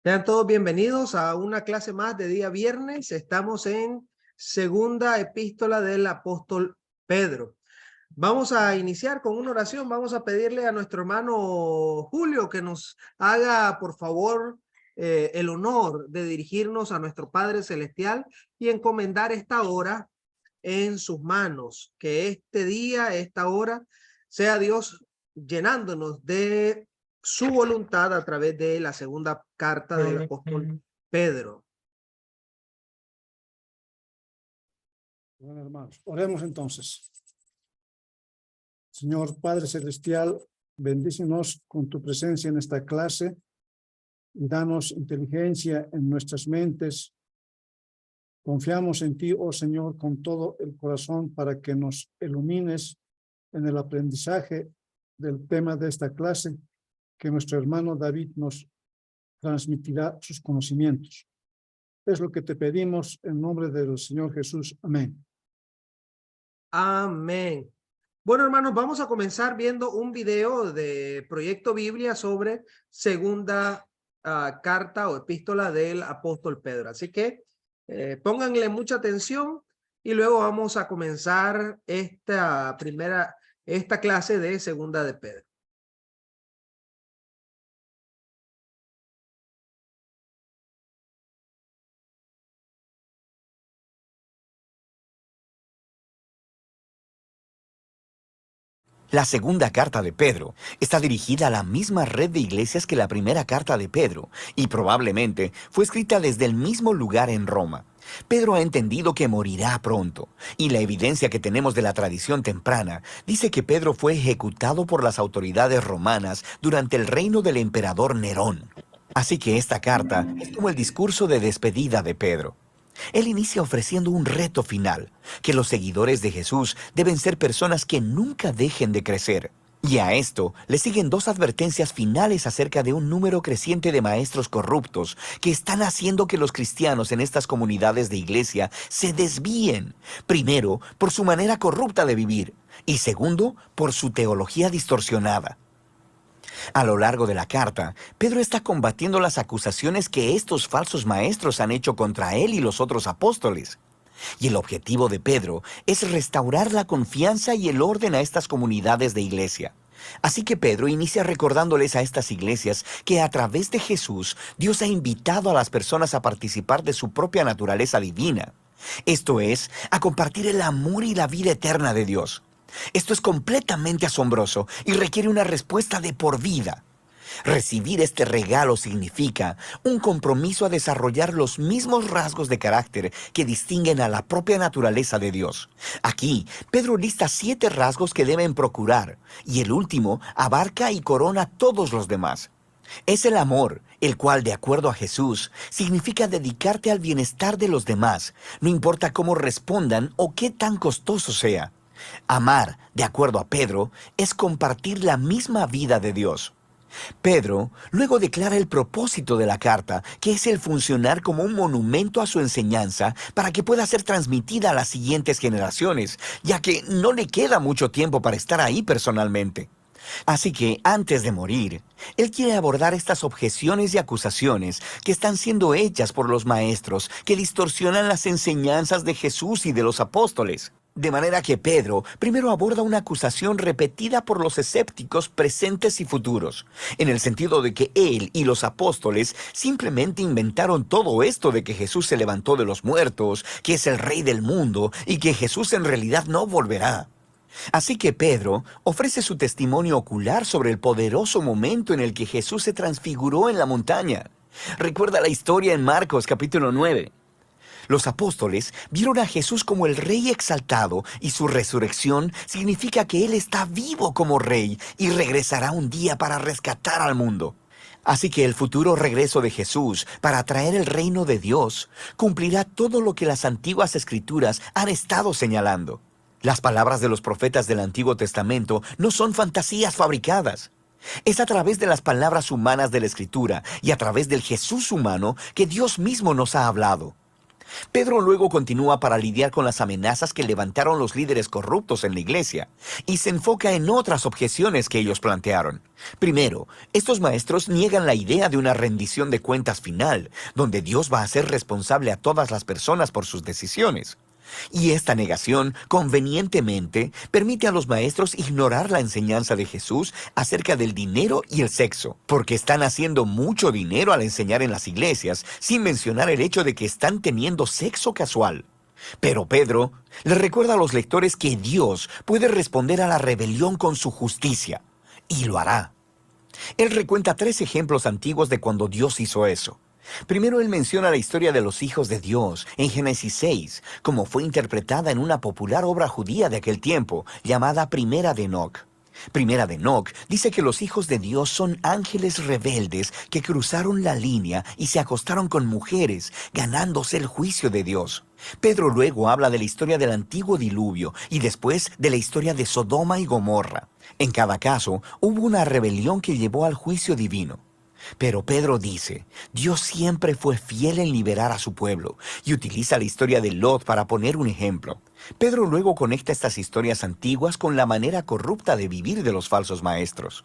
Sean todos bienvenidos a una clase más de día viernes. Estamos en segunda epístola del apóstol Pedro. Vamos a iniciar con una oración. Vamos a pedirle a nuestro hermano Julio que nos haga, por favor, el honor de dirigirnos a nuestro Padre Celestial y encomendar esta hora en sus manos. Que este día, esta hora, sea Dios llenándonos de su voluntad a través de la segunda carta del apóstol Pedro. Bueno, hermanos, oremos entonces. Señor Padre Celestial, bendícenos con tu presencia en esta clase y danos inteligencia en nuestras mentes. Confiamos en ti, oh Señor, con todo el corazón para que nos ilumines en el aprendizaje del tema de esta clase, que nuestro hermano David nos transmitirá sus conocimientos. Es lo que te pedimos en nombre del Señor Jesús. Amén. Amén. Bueno, hermanos, vamos a comenzar viendo un video de Proyecto Biblia sobre segunda carta o epístola del apóstol Pedro. Así que pónganle mucha atención y luego vamos a comenzar esta clase de segunda de Pedro. La segunda carta de Pedro está dirigida a la misma red de iglesias que la primera carta de Pedro, y probablemente fue escrita desde el mismo lugar en Roma. Pedro ha entendido que morirá pronto, y la evidencia que tenemos de la tradición temprana dice que Pedro fue ejecutado por las autoridades romanas durante el reino del emperador Nerón. Así que esta carta es como el discurso de despedida de Pedro. Él inicia ofreciendo un reto final, que los seguidores de Jesús deben ser personas que nunca dejen de crecer. Y a esto le siguen dos advertencias finales acerca de un número creciente de maestros corruptos que están haciendo que los cristianos en estas comunidades de iglesia se desvíen. Primero, por su manera corrupta de vivir, y segundo, por su teología distorsionada. A lo largo de la carta, Pedro está combatiendo las acusaciones que estos falsos maestros han hecho contra él y los otros apóstoles. Y el objetivo de Pedro es restaurar la confianza y el orden a estas comunidades de iglesia. Así que Pedro inicia recordándoles a estas iglesias que a través de Jesús, Dios ha invitado a las personas a participar de su propia naturaleza divina. Esto es, a compartir el amor y la vida eterna de Dios. Esto es completamente asombroso y requiere una respuesta de por vida. Recibir este regalo significa un compromiso a desarrollar los mismos rasgos de carácter que distinguen a la propia naturaleza de Dios. Aquí, Pedro lista 7 rasgos que deben procurar, y el último abarca y corona todos los demás. Es el amor, el cual, de acuerdo a Jesús, significa dedicarte al bienestar de los demás, no importa cómo respondan o qué tan costoso sea. Amar, de acuerdo a Pedro, es compartir la misma vida de Dios. Pedro luego declara el propósito de la carta, que es el funcionar como un monumento a su enseñanza para que pueda ser transmitida a las siguientes generaciones, ya que no le queda mucho tiempo para estar ahí personalmente. Así que, antes de morir, él quiere abordar estas objeciones y acusaciones que están siendo hechas por los maestros que distorsionan las enseñanzas de Jesús y de los apóstoles. De manera que Pedro primero aborda una acusación repetida por los escépticos presentes y futuros, en el sentido de que él y los apóstoles simplemente inventaron todo esto de que Jesús se levantó de los muertos, que es el rey del mundo y que Jesús en realidad no volverá. Así que Pedro ofrece su testimonio ocular sobre el poderoso momento en el que Jesús se transfiguró en la montaña. Recuerda la historia en Marcos capítulo 9. Los apóstoles vieron a Jesús como el Rey exaltado, y su resurrección significa que Él está vivo como Rey y regresará un día para rescatar al mundo. Así que el futuro regreso de Jesús para traer el reino de Dios cumplirá todo lo que las antiguas escrituras han estado señalando. Las palabras de los profetas del Antiguo Testamento no son fantasías fabricadas. Es a través de las palabras humanas de la Escritura y a través del Jesús humano que Dios mismo nos ha hablado. Pedro luego continúa para lidiar con las amenazas que levantaron los líderes corruptos en la iglesia y se enfoca en otras objeciones que ellos plantearon. Primero, estos maestros niegan la idea de una rendición de cuentas final, donde Dios va a ser responsable a todas las personas por sus decisiones. Y esta negación, convenientemente, permite a los maestros ignorar la enseñanza de Jesús acerca del dinero y el sexo, porque están haciendo mucho dinero al enseñar en las iglesias, sin mencionar el hecho de que están teniendo sexo casual. Pero Pedro le recuerda a los lectores que Dios puede responder a la rebelión con su justicia, y lo hará. Él recuenta 3 ejemplos antiguos de cuando Dios hizo eso. Primero, él menciona la historia de los hijos de Dios en Génesis 6, como fue interpretada en una popular obra judía de aquel tiempo, llamada Primera de Enoc. Primera de Enoc dice que los hijos de Dios son ángeles rebeldes que cruzaron la línea y se acostaron con mujeres, ganándose el juicio de Dios. Pedro luego habla de la historia del antiguo diluvio y después de la historia de Sodoma y Gomorra. En cada caso, hubo una rebelión que llevó al juicio divino. Pero Pedro dice, Dios siempre fue fiel en liberar a su pueblo y utiliza la historia de Lot para poner un ejemplo. Pedro luego conecta estas historias antiguas con la manera corrupta de vivir de los falsos maestros.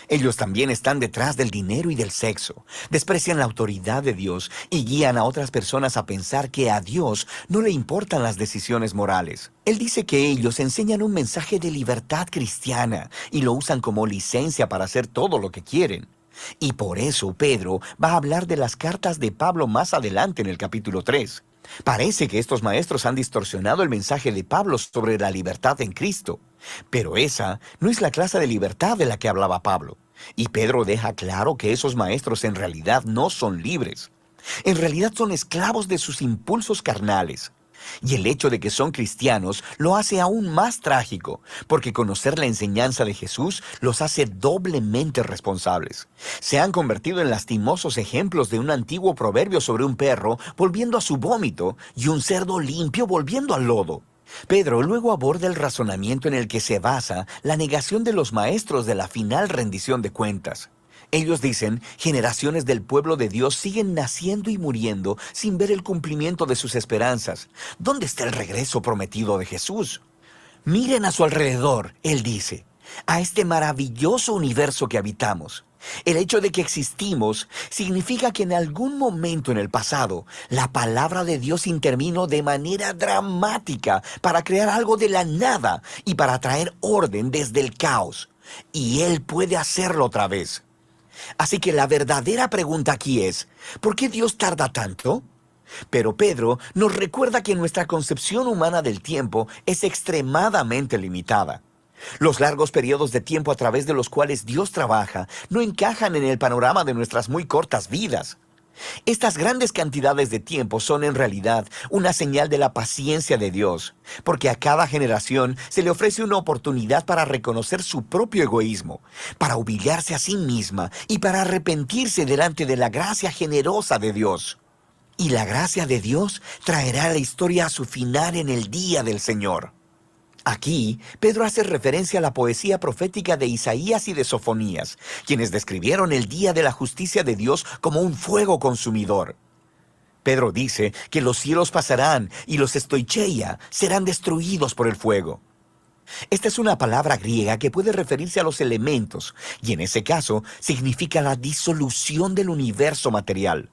Ellos también están detrás del dinero y del sexo, desprecian la autoridad de Dios y guían a otras personas a pensar que a Dios no le importan las decisiones morales. Él dice que ellos enseñan un mensaje de libertad cristiana y lo usan como licencia para hacer todo lo que quieren. Y por eso Pedro va a hablar de las cartas de Pablo más adelante en el capítulo 3. Parece que estos maestros han distorsionado el mensaje de Pablo sobre la libertad en Cristo. Pero esa no es la clase de libertad de la que hablaba Pablo. Y Pedro deja claro que esos maestros en realidad no son libres. En realidad son esclavos de sus impulsos carnales. Y el hecho de que son cristianos lo hace aún más trágico, porque conocer la enseñanza de Jesús los hace doblemente responsables. Se han convertido en lastimosos ejemplos de un antiguo proverbio sobre un perro volviendo a su vómito y un cerdo limpio volviendo al lodo. Pedro luego aborda el razonamiento en el que se basa la negación de los maestros de la final rendición de cuentas. Ellos dicen, generaciones del pueblo de Dios siguen naciendo y muriendo sin ver el cumplimiento de sus esperanzas. ¿Dónde está el regreso prometido de Jesús? Miren a su alrededor, él dice, a este maravilloso universo que habitamos. El hecho de que existimos significa que en algún momento en el pasado, la palabra de Dios intervino de manera dramática para crear algo de la nada y para traer orden desde el caos. Y Él puede hacerlo otra vez. Así que la verdadera pregunta aquí es, ¿por qué Dios tarda tanto? Pero Pedro nos recuerda que nuestra concepción humana del tiempo es extremadamente limitada. Los largos periodos de tiempo a través de los cuales Dios trabaja no encajan en el panorama de nuestras muy cortas vidas. Estas grandes cantidades de tiempo son en realidad una señal de la paciencia de Dios, porque a cada generación se le ofrece una oportunidad para reconocer su propio egoísmo, para humillarse a sí misma y para arrepentirse delante de la gracia generosa de Dios. Y la gracia de Dios traerá la historia a su final en el día del Señor. Aquí, Pedro hace referencia a la poesía profética de Isaías y de Sofonías, quienes describieron el día de la justicia de Dios como un fuego consumidor. Pedro dice que los cielos pasarán y los estoicheia serán destruidos por el fuego. Esta es una palabra griega que puede referirse a los elementos, y en ese caso significa la disolución del universo material.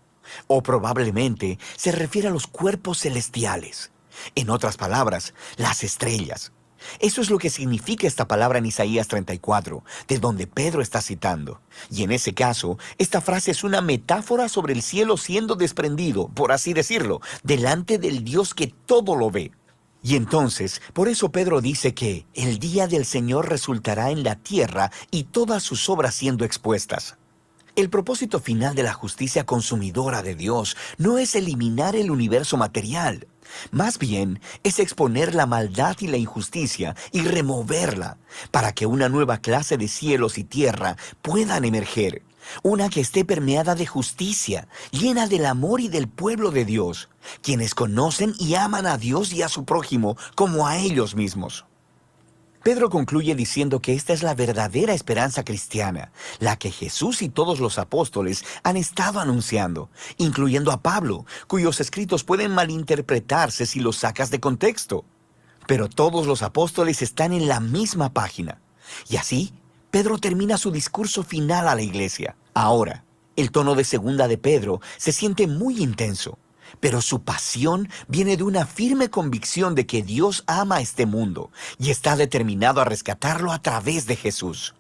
O probablemente se refiere a los cuerpos celestiales. En otras palabras, las estrellas. Eso es lo que significa esta palabra en Isaías 34, de donde Pedro está citando. Y en ese caso, esta frase es una metáfora sobre el cielo siendo desprendido, por así decirlo, delante del Dios que todo lo ve. Y entonces, por eso Pedro dice que el día del Señor resultará en la tierra y todas sus obras siendo expuestas. El propósito final de la justicia consumidora de Dios no es eliminar el universo material. Más bien, es exponer la maldad y la injusticia y removerla para que una nueva clase de cielos y tierra puedan emerger. Una que esté permeada de justicia, llena del amor y del pueblo de Dios, quienes conocen y aman a Dios y a su prójimo como a ellos mismos. Pedro concluye diciendo que esta es la verdadera esperanza cristiana, la que Jesús y todos los apóstoles han estado anunciando, incluyendo a Pablo, cuyos escritos pueden malinterpretarse si los sacas de contexto. Pero todos los apóstoles están en la misma página. Y así, Pedro termina su discurso final a la iglesia. Ahora, el tono de segunda de Pedro se siente muy intenso, pero su pasión viene de una firme convicción de que Dios ama a este mundo y está determinado a rescatarlo a través de Jesús.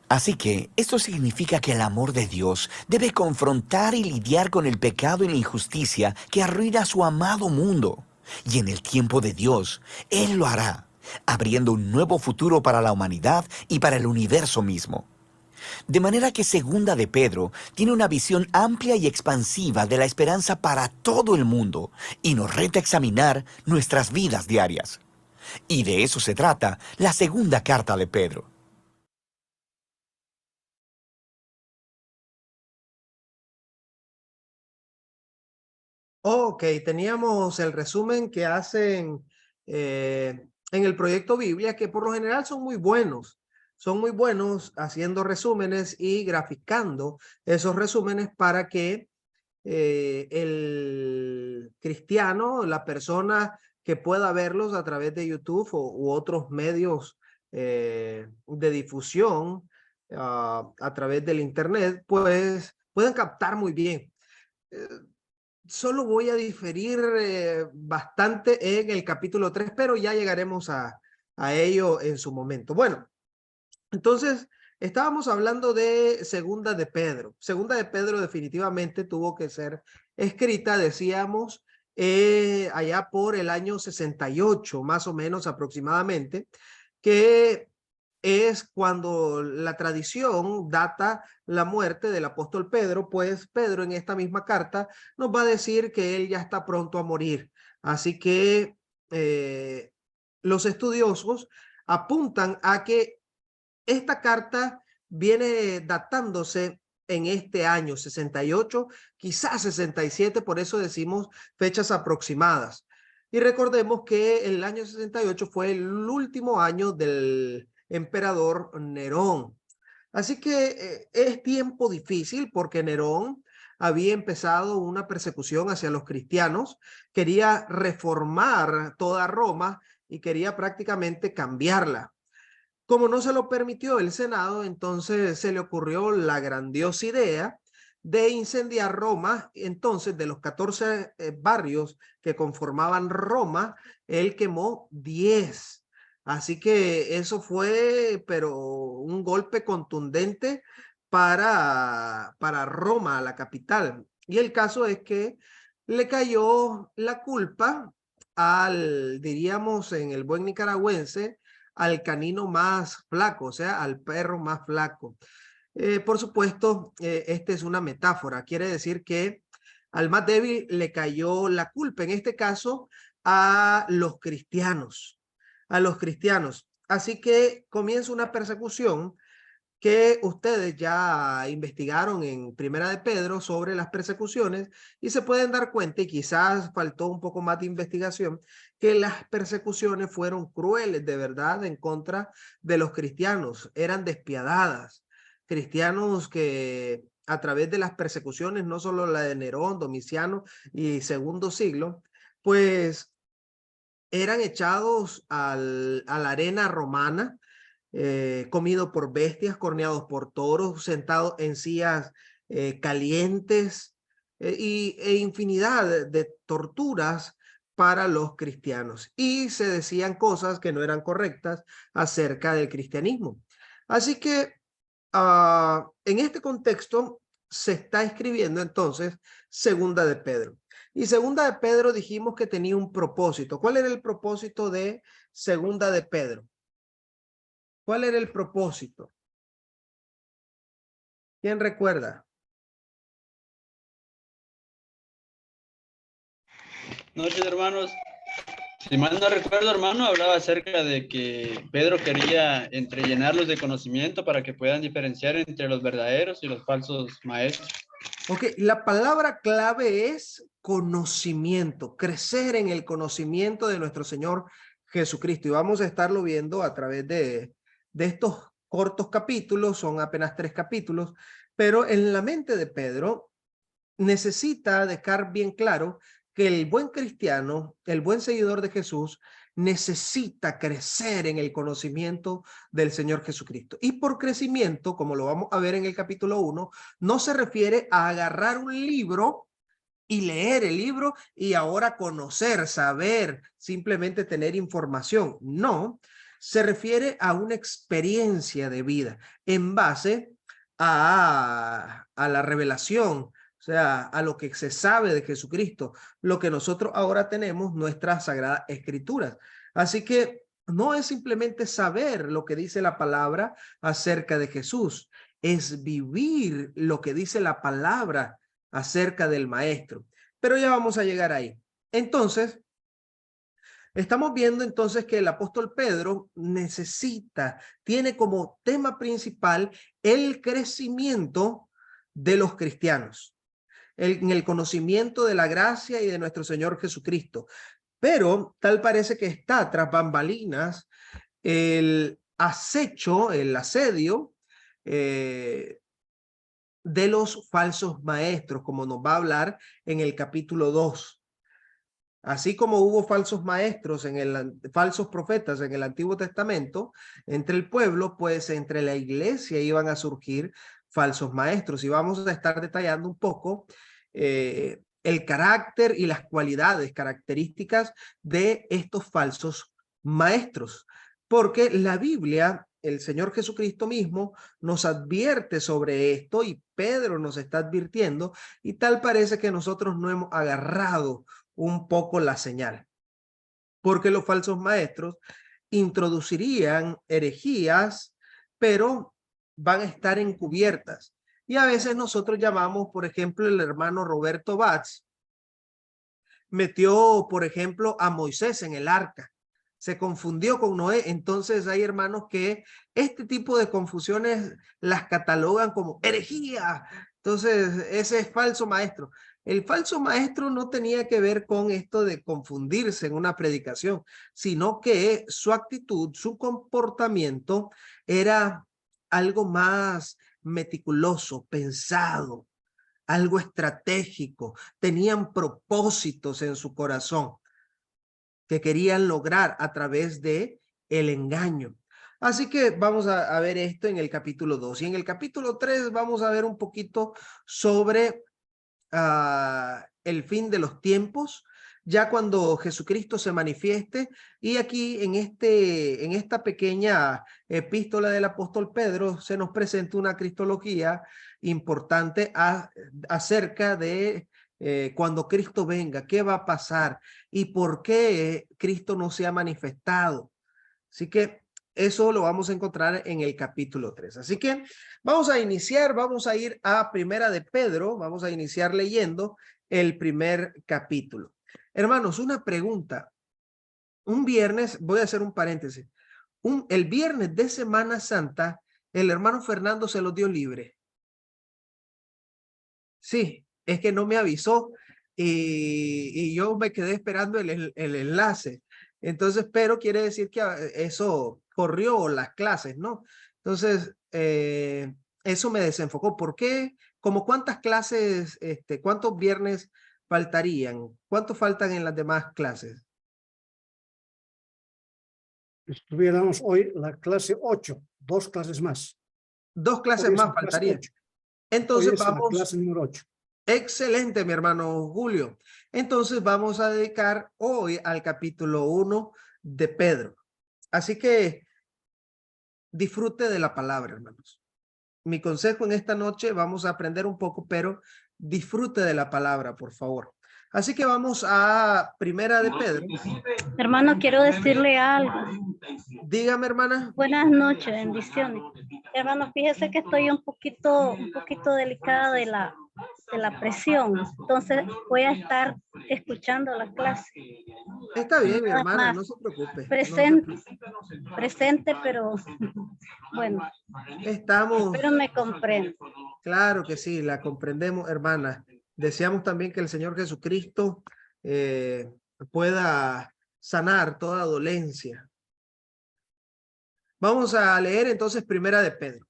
Así que esto significa que el amor de Dios debe confrontar y lidiar con el pecado y la injusticia que arruina su amado mundo. Y en el tiempo de Dios, Él lo hará, abriendo un nuevo futuro para la humanidad y para el universo mismo. De manera que segunda de Pedro tiene una visión amplia y expansiva de la esperanza para todo el mundo y nos reta a examinar nuestras vidas diarias. Y de eso se trata la segunda carta de Pedro. Ok, teníamos el resumen que hacen en el proyecto Biblia, que por lo general son muy buenos haciendo resúmenes y graficando esos resúmenes para que el cristiano, la persona que pueda verlos a través de YouTube u otros medios de difusión a través del Internet, pues pueden captar muy bien. Eh, Solo voy a diferir bastante en el capítulo 3, pero ya llegaremos a ello en su momento. Bueno, entonces estábamos hablando de Segunda de Pedro. Segunda de Pedro definitivamente tuvo que ser escrita, decíamos, allá por el año 68, más o menos aproximadamente, que es cuando la tradición data la muerte del apóstol Pedro, pues Pedro en esta misma carta nos va a decir que él ya está pronto a morir. Así que los estudiosos apuntan a que esta carta viene datándose en este año 68, quizás 67, por eso decimos fechas aproximadas. Y recordemos que el año 68 fue el último año del emperador Nerón. Así que es tiempo difícil porque Nerón había empezado una persecución hacia los cristianos, quería reformar toda Roma y quería prácticamente cambiarla. Como no se lo permitió el Senado, entonces se le ocurrió la grandiosa idea de incendiar Roma. Entonces, de los 14 barrios que conformaban Roma, él quemó 10. Así que eso fue, pero un golpe contundente para Roma, la capital. Y el caso es que le cayó la culpa al, diríamos en el buen nicaragüense, al canino más flaco, o sea, al perro más flaco. Por supuesto, esta es una metáfora. Quiere decir que al más débil le cayó la culpa, en este caso, a los cristianos, a los cristianos. Así que comienza una persecución que ustedes ya investigaron en Primera de Pedro sobre las persecuciones y se pueden dar cuenta, y quizás faltó un poco más de investigación, que las persecuciones fueron crueles de verdad en contra de los cristianos, eran despiadadas. Cristianos que a través de las persecuciones, no solo la de Nerón, Domiciano y segundo siglo, pues eran echados a la arena romana, comido por bestias, corneados por toros, sentados en sillas calientes e infinidad de torturas para los cristianos. Y se decían cosas que no eran correctas acerca del cristianismo. Así que en este contexto se está escribiendo entonces Segunda de Pedro. Y Segunda de Pedro dijimos que tenía un propósito. ¿Cuál era el propósito de Segunda de Pedro? ¿Cuál era el propósito? ¿Quién recuerda? Noches, hermanos. Si mal no recuerdo, hermano, hablaba acerca de que Pedro quería entrellenarlos de conocimiento para que puedan diferenciar entre los verdaderos y los falsos maestros. Ok, la palabra clave es conocimiento, crecer en el conocimiento de nuestro Señor Jesucristo. Y vamos a estarlo viendo a través de estos cortos capítulos, son apenas 3 capítulos, pero en la mente de Pedro necesita dejar bien claro que el buen cristiano, el buen seguidor de Jesús, necesita crecer en el conocimiento del Señor Jesucristo. Y por crecimiento, como lo vamos a ver en el capítulo 1, no se refiere a agarrar un libro y leer el libro y ahora conocer, saber, simplemente tener información. No, se refiere a una experiencia de vida en base a la revelación, o sea, a lo que se sabe de Jesucristo, lo que nosotros ahora tenemos, nuestras sagradas escrituras. Así que no es simplemente saber lo que dice la palabra acerca de Jesús, es vivir lo que dice la palabra acerca del maestro. Pero ya vamos a llegar ahí. Entonces, estamos viendo entonces que el apóstol Pedro tiene como tema principal el crecimiento de los cristianos, en el conocimiento de la gracia y de nuestro Señor Jesucristo. Pero tal parece que está tras bambalinas el acecho, el asedio de los falsos maestros, como nos va a hablar en el capítulo 2. Así como hubo falsos maestros, falsos profetas en el Antiguo Testamento, entre el pueblo, pues entre la iglesia iban a surgir falsos maestros. Y vamos a estar detallando un poco el carácter y las cualidades, características de estos falsos maestros. Porque la Biblia, el Señor Jesucristo mismo, nos advierte sobre esto y Pedro nos está advirtiendo, y tal parece que nosotros no hemos agarrado un poco la señal, porque los falsos maestros introducirían herejías, pero van a estar encubiertas. Y a veces nosotros llamamos, por ejemplo, el hermano Roberto Batz metió, por ejemplo, a Moisés en el arca. Se confundió con Noé. Entonces hay hermanos que este tipo de confusiones las catalogan como herejía. Entonces ese es falso maestro. El falso maestro no tenía que ver con esto de confundirse en una predicación, sino que su actitud, su comportamiento era algo más meticuloso, pensado, algo estratégico. Tenían propósitos en su corazón que querían lograr a través de el engaño. Así que vamos a ver esto en el capítulo 2. Y en el capítulo 3 vamos a ver un poquito sobre el fin de los tiempos, ya cuando Jesucristo se manifieste. Y aquí en esta pequeña epístola del apóstol Pedro se nos presenta una cristología importante acerca de cuando Cristo venga, qué va a pasar y por qué Cristo no se ha manifestado. Así que eso lo vamos a encontrar en el capítulo 3. Así que vamos a iniciar, vamos a ir a Primera de Pedro, vamos a iniciar leyendo el primer capítulo. Hermanos, una pregunta. Un viernes, voy a hacer un paréntesis, el viernes de Semana Santa, el hermano Fernando se lo dio libre. Sí, es que no me avisó y yo me quedé esperando el enlace. Entonces, pero quiere decir que eso corrió las clases, ¿no? Entonces, eso me desenfocó. ¿Por qué? ¿Cómo cuántas clases, cuántos viernes faltarían? ¿Cuántos faltan en las demás clases? Estuviéramos hoy la clase 8, 2 clases más. 2 clases Hoy es más la clase faltarían. 8. Entonces Hoy es la vamos. clase número 8. Excelente, mi hermano Julio. Entonces vamos a dedicar hoy al capítulo 1 de Pedro. Así que disfrute de la palabra, hermanos. Mi consejo en esta noche, vamos a aprender un poco, pero disfrute de la palabra, por favor. Así que vamos a Primera de Pedro. Hermano, quiero decirle algo. Dígame, hermana. Buenas noches, bendiciones. Hermano, fíjese que estoy un poquito delicada de la presión. Entonces voy a estar escuchando la clase. Está bien, mi Nada hermana, más. no se preocupe. Presente, pero bueno, Estamos. espero me comprenda. Claro que sí, la comprendemos, hermana. Deseamos también que el Señor Jesucristo pueda sanar toda dolencia. Vamos a leer entonces Primera de Pedro.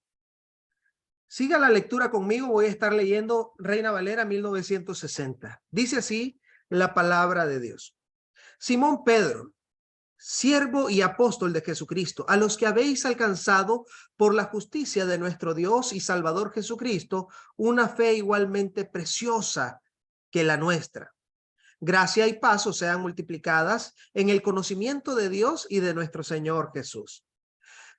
Siga la lectura conmigo, voy a estar leyendo Reina Valera 1960. Dice así la palabra de Dios. Simón Pedro, siervo y apóstol de Jesucristo, a los que habéis alcanzado por la justicia de nuestro Dios y Salvador Jesucristo, una fe igualmente preciosa que la nuestra. Gracia y paz os sean multiplicadas en el conocimiento de Dios y de nuestro Señor Jesús.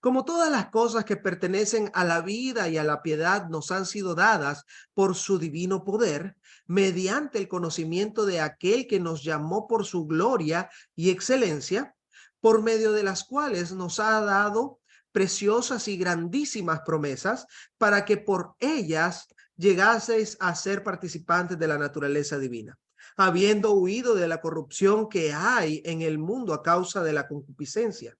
Como todas las cosas que pertenecen a la vida y a la piedad nos han sido dadas por su divino poder, mediante el conocimiento de aquel que nos llamó por su gloria y excelencia, por medio de las cuales nos ha dado preciosas y grandísimas promesas, para que por ellas llegaseis a ser participantes de la naturaleza divina, habiendo huido de la corrupción que hay en el mundo a causa de la concupiscencia.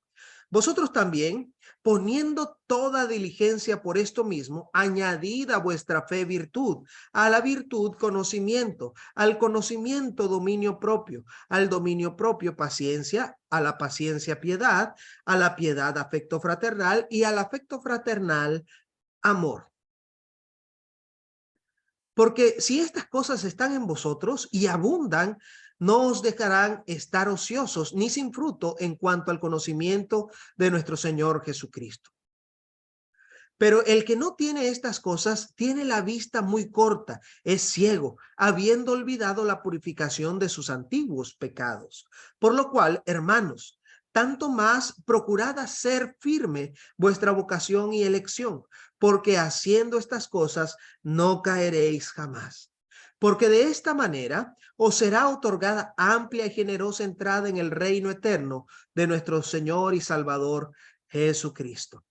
Vosotros también, poniendo toda diligencia por esto mismo, añadid a vuestra fe virtud, a la virtud conocimiento, al conocimiento dominio propio, al dominio propio paciencia, a la paciencia piedad, a la piedad afecto fraternal y al afecto fraternal amor. Porque si estas cosas están en vosotros y abundan, no os dejarán estar ociosos ni sin fruto en cuanto al conocimiento de nuestro Señor Jesucristo. Pero el que no tiene estas cosas tiene la vista muy corta, es ciego, habiendo olvidado la purificación de sus antiguos pecados. Por lo cual, hermanos, tanto más procurad hacer firme vuestra vocación y elección, porque haciendo estas cosas no caeréis jamás. Porque de esta manera os será otorgada amplia y generosa entrada en el reino eterno de nuestro Señor y Salvador Jesucristo.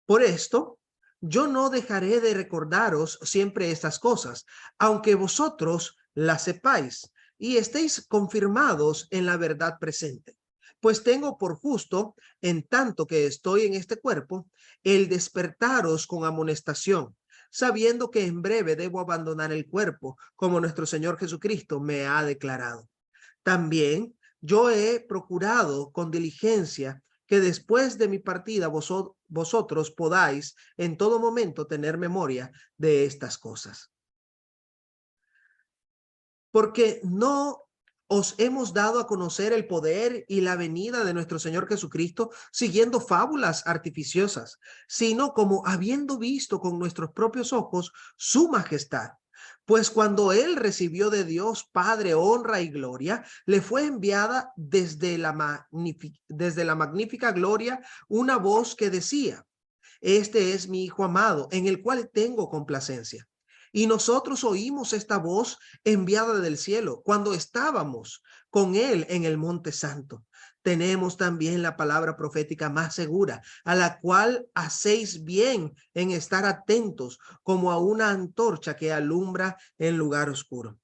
Por esto, yo no dejaré de recordaros siempre estas cosas, aunque vosotros las sepáis y estéis confirmados en la verdad presente. Pues tengo por justo, en tanto que estoy en este cuerpo, el despertaros con amonestación, sabiendo que en breve debo abandonar el cuerpo, como nuestro Señor Jesucristo me ha declarado. También yo he procurado con diligencia que después de mi partida vosotros podáis en todo momento tener memoria de estas cosas. Porque no os hemos dado a conocer el poder y la venida de nuestro Señor Jesucristo siguiendo fábulas artificiosas, sino como habiendo visto con nuestros propios ojos su majestad. Pues cuando él recibió de Dios Padre honra y gloria, le fue enviada desde la magnífica gloria una voz que decía: este es mi Hijo amado, en el cual tengo complacencia. Y nosotros oímos esta voz enviada del cielo cuando estábamos con él en el Monte Santo. Tenemos también la palabra profética más segura, a la cual hacéis bien en estar atentos como a una antorcha que alumbra en lugar oscuro,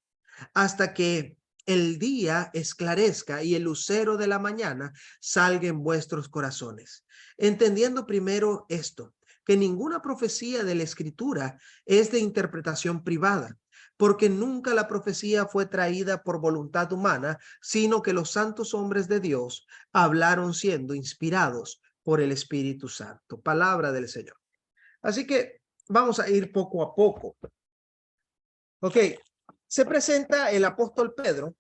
hasta que el día esclarezca y el lucero de la mañana salga en vuestros corazones. Entendiendo primero esto, que ninguna profecía de la Escritura es de interpretación privada, porque nunca la profecía fue traída por voluntad humana, sino que los santos hombres de Dios hablaron siendo inspirados por el Espíritu Santo. Palabra del Señor. Así que vamos a ir poco a poco. Ok, se presenta el apóstol Pedro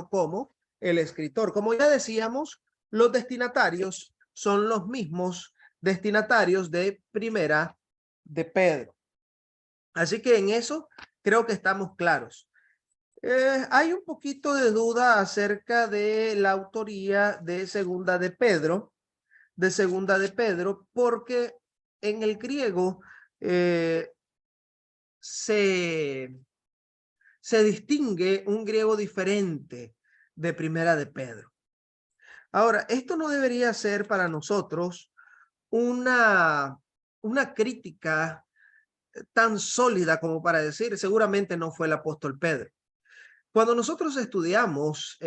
como el escritor. Como ya decíamos, los destinatarios son los mismos destinatarios de Primera de Pedro. Así que en eso creo que estamos claros. Hay un poquito de duda acerca de la autoría de Segunda de Pedro, porque en el griego se distingue un griego diferente de Primera de Pedro. Ahora, esto no debería ser para nosotros una crítica tan sólida como para decir, seguramente no fue el apóstol Pedro. Cuando nosotros estudiamos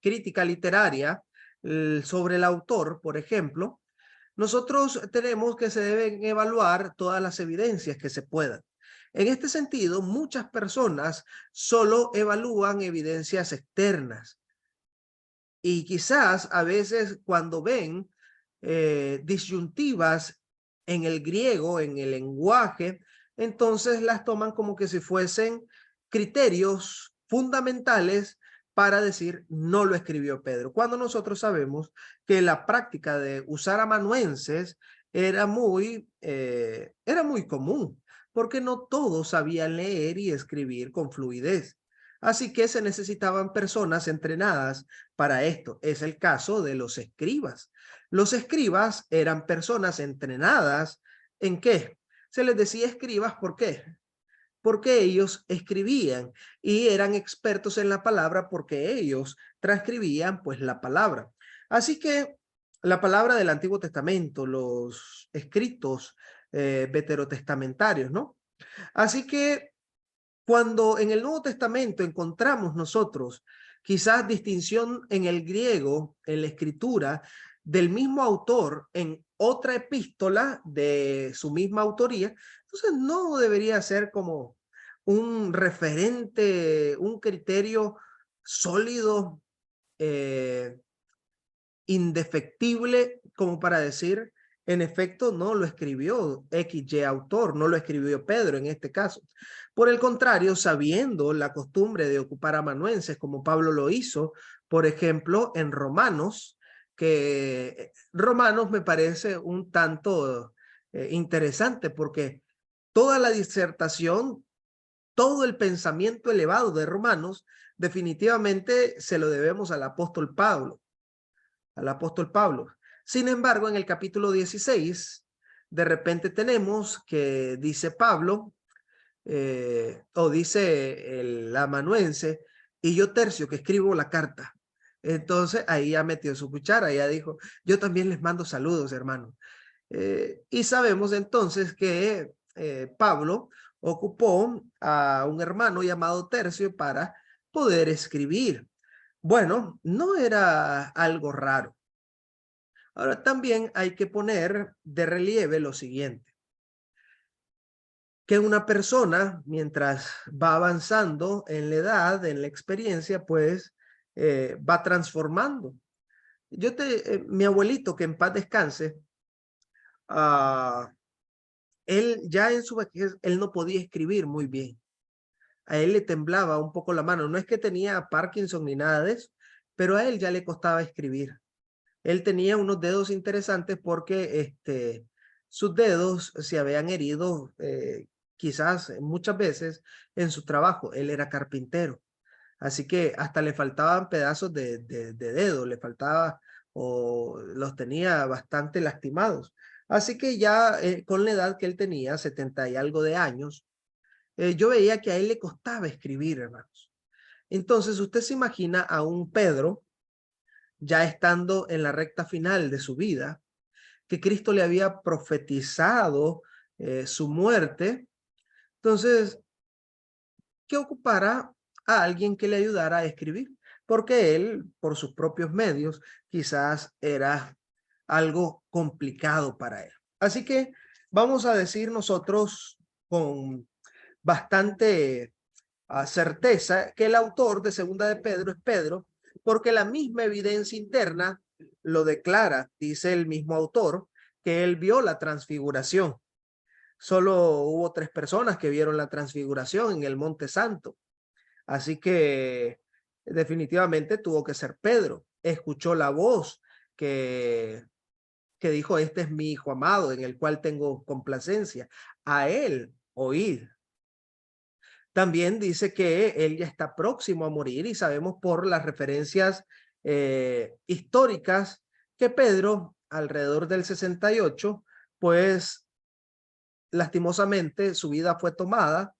crítica literaria sobre el autor, por ejemplo, nosotros tenemos que se deben evaluar todas las evidencias que se puedan. En este sentido, muchas personas solo evalúan evidencias externas y quizás a veces cuando ven disyuntivas en el griego, en el lenguaje, entonces las toman como que si fuesen criterios fundamentales para decir no lo escribió Pedro, cuando nosotros sabemos que la práctica de usar amanuenses era muy común, porque no todos sabían leer y escribir con fluidez. Así que se necesitaban personas entrenadas para esto. Es el caso de los escribas. Los escribas eran personas entrenadas ¿en qué? Se les decía escribas, ¿por qué? Porque ellos escribían y eran expertos en la palabra porque ellos transcribían pues la palabra. Así que la palabra del Antiguo Testamento, los escritos veterotestamentarios, ¿no? Así que cuando en el Nuevo Testamento encontramos nosotros quizás distinción en el griego, en la escritura, del mismo autor en otra epístola de su misma autoría, entonces no debería ser como un referente, un criterio sólido, indefectible, como para decir, en efecto, no lo escribió XY autor, no lo escribió Pedro en este caso. Por el contrario, sabiendo la costumbre de ocupar amanuenses, como Pablo lo hizo, por ejemplo, en Romanos, que Romanos me parece un tanto interesante porque toda la disertación, todo el pensamiento elevado de Romanos, definitivamente se lo debemos al apóstol Pablo. Sin embargo, en el capítulo 16, de repente tenemos que dice Pablo, o dice el amanuense, y yo Tercio que escribo la carta. Entonces ahí ya metió su cuchara, ya dijo, yo también les mando saludos, hermano. Y sabemos entonces que Pablo ocupó a un hermano llamado Tercio para poder escribir. Bueno, no era algo raro. Ahora también hay que poner de relieve lo siguiente, que una persona mientras va avanzando en la edad, en la experiencia, pues va transformando. Mi abuelito, que en paz descanse, él ya en su vejez, él no podía escribir muy bien. A él le temblaba un poco la mano. No es que tenía Parkinson ni nada de eso, pero a él ya le costaba escribir. Él tenía unos dedos interesantes porque sus dedos se habían herido quizás muchas veces en su trabajo. Él era carpintero. Así que hasta le faltaban pedazos de dedo, le faltaba o los tenía bastante lastimados. Así que ya con la edad que él tenía, 70 y algo de años, yo veía que a él le costaba escribir, hermanos. Entonces usted se imagina a un Pedro ya estando en la recta final de su vida, que Cristo le había profetizado su muerte. Entonces, que ocupara a alguien que le ayudara a escribir, porque él, por sus propios medios, quizás era algo complicado para él. Así que vamos a decir nosotros con bastante certeza que el autor de Segunda de Pedro es Pedro, porque la misma evidencia interna lo declara, dice el mismo autor, que él vio la transfiguración. Solo hubo 3 personas que vieron la transfiguración en el Monte Santo. Así que definitivamente tuvo que ser Pedro. Escuchó la voz que dijo, este es mi hijo amado, en el cual tengo complacencia. A él oíd. También dice que él ya está próximo a morir y sabemos por las referencias históricas que Pedro, alrededor del 68, pues lastimosamente su vida fue tomada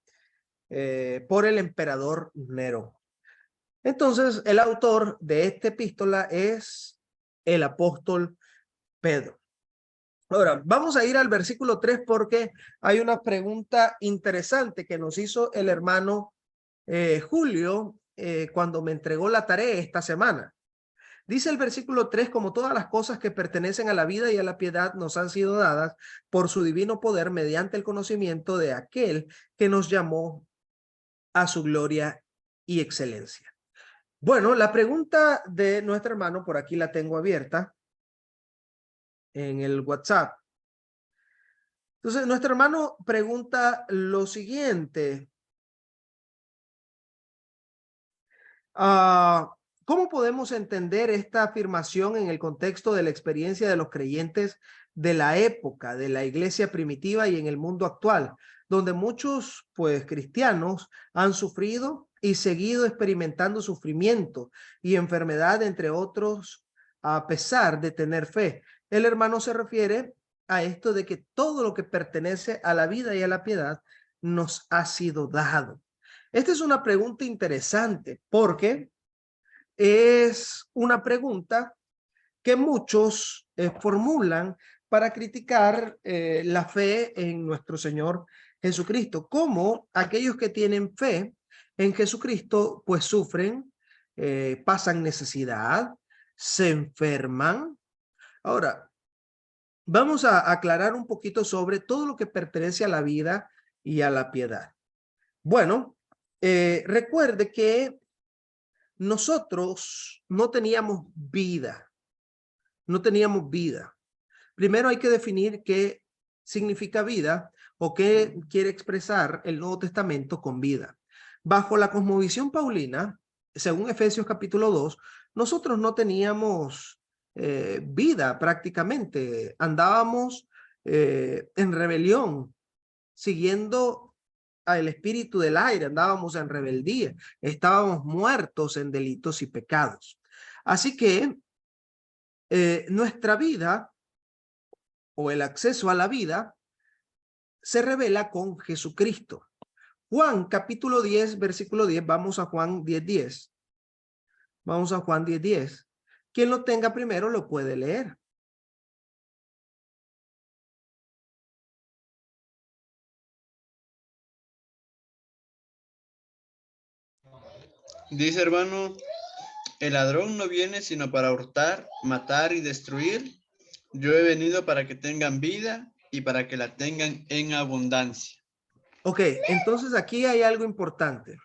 por el emperador Nerón. Entonces, el autor de esta epístola es el apóstol Pedro. Ahora, vamos a ir al versículo 3 porque hay una pregunta interesante que nos hizo el hermano Julio cuando me entregó la tarea esta semana. Dice el versículo 3, como todas las cosas que pertenecen a la vida y a la piedad nos han sido dadas por su divino poder mediante el conocimiento de aquel que nos llamó a su gloria y excelencia. Bueno, la pregunta de nuestro hermano, por aquí la tengo abierta en el WhatsApp. Entonces, nuestro hermano pregunta lo siguiente. ¿Cómo podemos entender esta afirmación en el contexto de la experiencia de los creyentes de la época, de la iglesia primitiva y en el mundo actual, donde muchos, pues, cristianos han sufrido y seguido experimentando sufrimiento y enfermedad, entre otros, a pesar de tener fe? El hermano se refiere a esto de que todo lo que pertenece a la vida y a la piedad nos ha sido dado. Esta es una pregunta interesante porque es una pregunta que muchos formulan para criticar la fe en nuestro Señor Jesucristo. Como aquellos que tienen fe en Jesucristo, pues sufren, pasan necesidad, se enferman. Ahora, vamos a aclarar un poquito sobre todo lo que pertenece a la vida y a la piedad. Bueno, recuerde que nosotros no teníamos vida. No teníamos vida. Primero hay que definir qué significa vida o qué quiere expresar el Nuevo Testamento con vida. Bajo la cosmovisión paulina, según Efesios capítulo 2, nosotros no teníamos vida prácticamente. Andábamos en rebelión, siguiendo al espíritu del aire, andábamos en rebeldía, estábamos muertos en delitos y pecados. Así que nuestra vida o el acceso a la vida se revela con Jesucristo. Juan capítulo 10, versículo 10, vamos a Juan 10:10. Vamos a Juan 10:10. Quien lo tenga primero lo puede leer. Dice, hermano, el ladrón no viene sino para hurtar, matar y destruir. Yo he venido para que tengan vida y para que la tengan en abundancia. Ok, entonces aquí hay algo importante.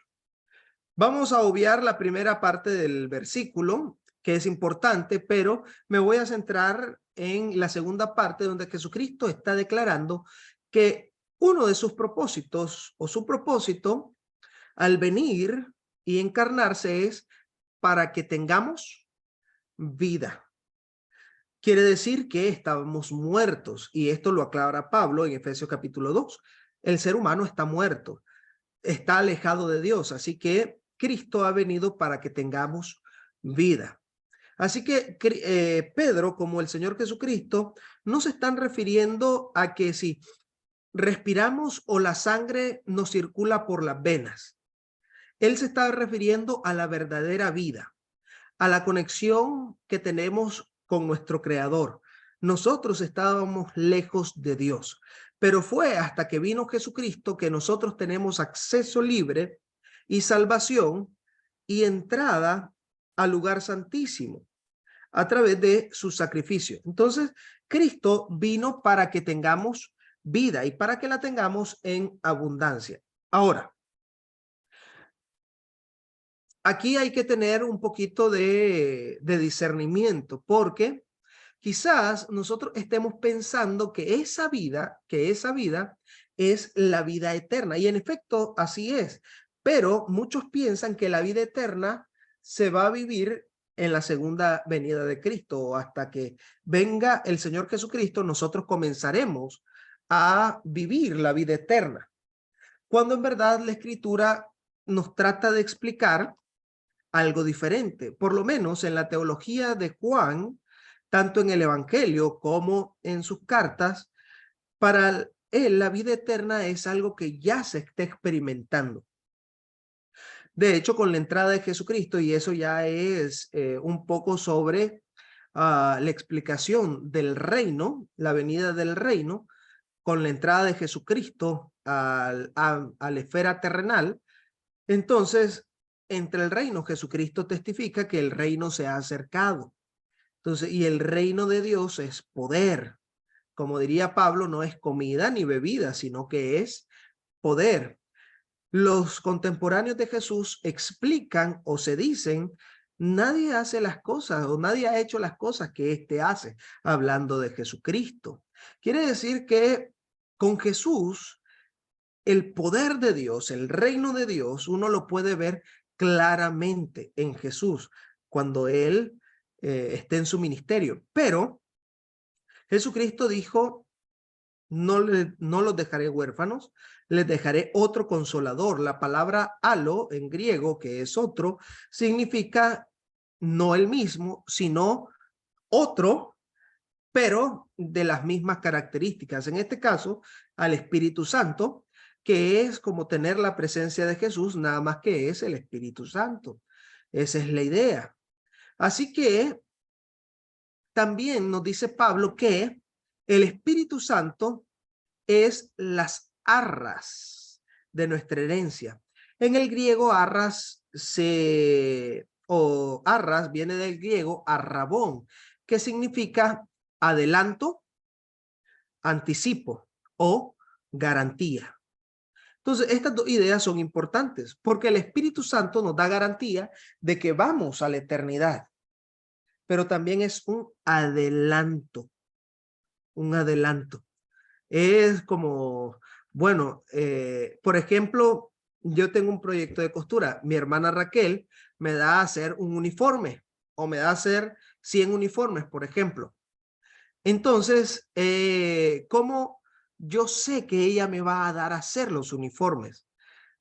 Vamos a obviar la primera parte del versículo, que es importante, pero me voy a centrar en la segunda parte donde Jesucristo está declarando que uno de sus propósitos o su propósito al venir y encarnarse es para que tengamos vida. Quiere decir que estábamos muertos, y esto lo aclara Pablo en Efesios capítulo 2. El ser humano está muerto, está alejado de Dios, así que Cristo ha venido para que tengamos vida. Así que Pedro, como el Señor Jesucristo, no se están refiriendo a que si respiramos o la sangre nos circula por las venas. Él se está refiriendo a la verdadera vida, a la conexión que tenemos con nuestro Creador. Nosotros estábamos lejos de Dios, pero fue hasta que vino Jesucristo que nosotros tenemos acceso libre y salvación y entrada al lugar santísimo a través de su sacrificio. Entonces, Cristo vino para que tengamos vida y para que la tengamos en abundancia. Ahora, aquí hay que tener un poquito de discernimiento, porque quizás nosotros estemos pensando que esa vida es la vida eterna, y en efecto así es, pero muchos piensan que la vida eterna se va a vivir en la segunda venida de Cristo, o hasta que venga el Señor Jesucristo, nosotros comenzaremos a vivir la vida eterna, cuando en verdad la Escritura nos trata de explicar algo diferente. Por lo menos en la teología de Juan, tanto en el Evangelio como en sus cartas, para él la vida eterna es algo que ya se está experimentando. De hecho, con la entrada de Jesucristo, y eso ya es un poco sobre la explicación del reino, la venida del reino, con la entrada de Jesucristo a la esfera terrenal, entonces entre el reino. Jesucristo testifica que el reino se ha acercado. Entonces, y el reino de Dios es poder. Como diría Pablo, no es comida ni bebida, sino que es poder. Los contemporáneos de Jesús explican o se dicen, nadie hace las cosas o nadie ha hecho las cosas que éste hace, hablando de Jesucristo. Quiere decir que con Jesús, el poder de Dios, el reino de Dios, uno lo puede ver claramente en Jesús cuando él esté en su ministerio. Pero Jesucristo dijo, no los dejaré huérfanos, les dejaré otro consolador. La palabra alo en griego, que es otro, significa no el mismo, sino otro, pero de las mismas características. En este caso, al Espíritu Santo, que es como tener la presencia de Jesús, nada más que es el Espíritu Santo. Esa es la idea. Así que también nos dice Pablo que el Espíritu Santo es las arras de nuestra herencia. En el griego arras arras viene del griego arrabón, que significa adelanto, anticipo o garantía. Entonces, estas dos ideas son importantes porque el Espíritu Santo nos da garantía de que vamos a la eternidad, pero también es un adelanto, un adelanto. Es como, bueno, por ejemplo, yo tengo un proyecto de costura. Mi hermana Raquel me da a hacer un uniforme o me da a hacer 100 uniformes, por ejemplo. Entonces, ¿cómo yo sé que ella me va a dar a hacer los uniformes?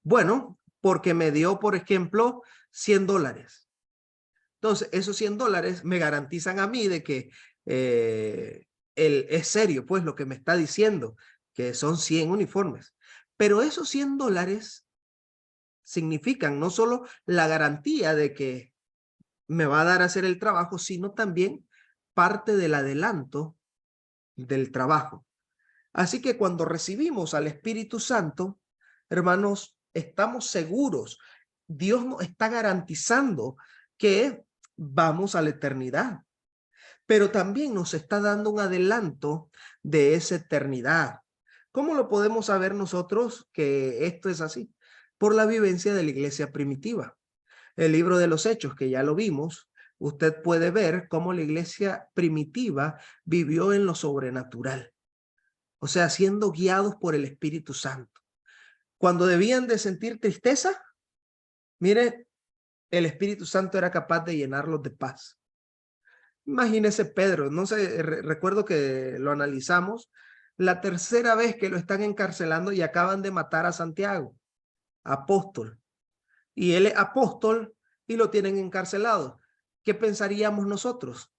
Bueno, porque me dio, por ejemplo, $100. Entonces, esos $100 me garantizan a mí de que es serio, pues, lo que me está diciendo, que son 100 uniformes. Pero esos $100 significan no solo la garantía de que me va a dar a hacer el trabajo, sino también parte del adelanto del trabajo. Así que cuando recibimos al Espíritu Santo, hermanos, estamos seguros. Dios nos está garantizando que vamos a la eternidad, pero también nos está dando un adelanto de esa eternidad. ¿Cómo lo podemos saber nosotros que esto es así? Por la vivencia de la iglesia primitiva. El libro de los Hechos, que ya lo vimos, usted puede ver cómo la iglesia primitiva vivió en lo sobrenatural. O sea, siendo guiados por el Espíritu Santo. Cuando debían de sentir tristeza, mire, el Espíritu Santo era capaz de llenarlos de paz. Imagínese Pedro, no sé, recuerdo que lo analizamos, la tercera vez que lo están encarcelando y acaban de matar a Santiago, apóstol. Y él es apóstol y lo tienen encarcelado. ¿Qué pensaríamos nosotros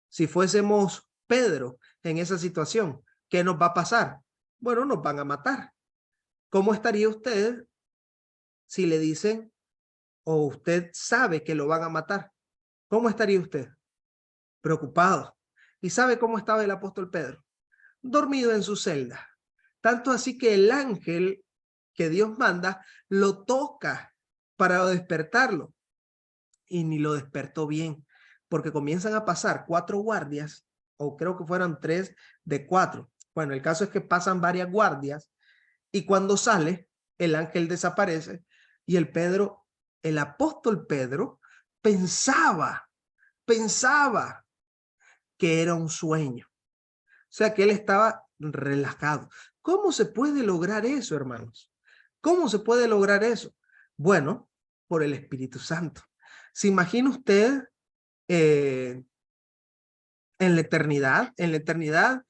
si fuésemos Pedro en esa situación? ¿Qué nos va a pasar? Bueno, nos van a matar. ¿Cómo estaría usted si le dicen o usted sabe que lo van a matar? ¿Cómo estaría usted? Preocupado. ¿Y sabe cómo estaba el apóstol Pedro? Dormido en su celda. Tanto así que el ángel que Dios manda lo toca para despertarlo. Y ni lo despertó bien, porque comienzan a pasar 4 guardias, o creo que fueron 3 de 4. Bueno, el caso es que pasan varias guardias y cuando sale, el ángel desaparece y el apóstol Pedro pensaba que era un sueño. O sea, que él estaba relajado. ¿Cómo se puede lograr eso, hermanos? ¿Cómo se puede lograr eso? Bueno, por el Espíritu Santo. ¿Se imagina usted en la eternidad? En la eternidad,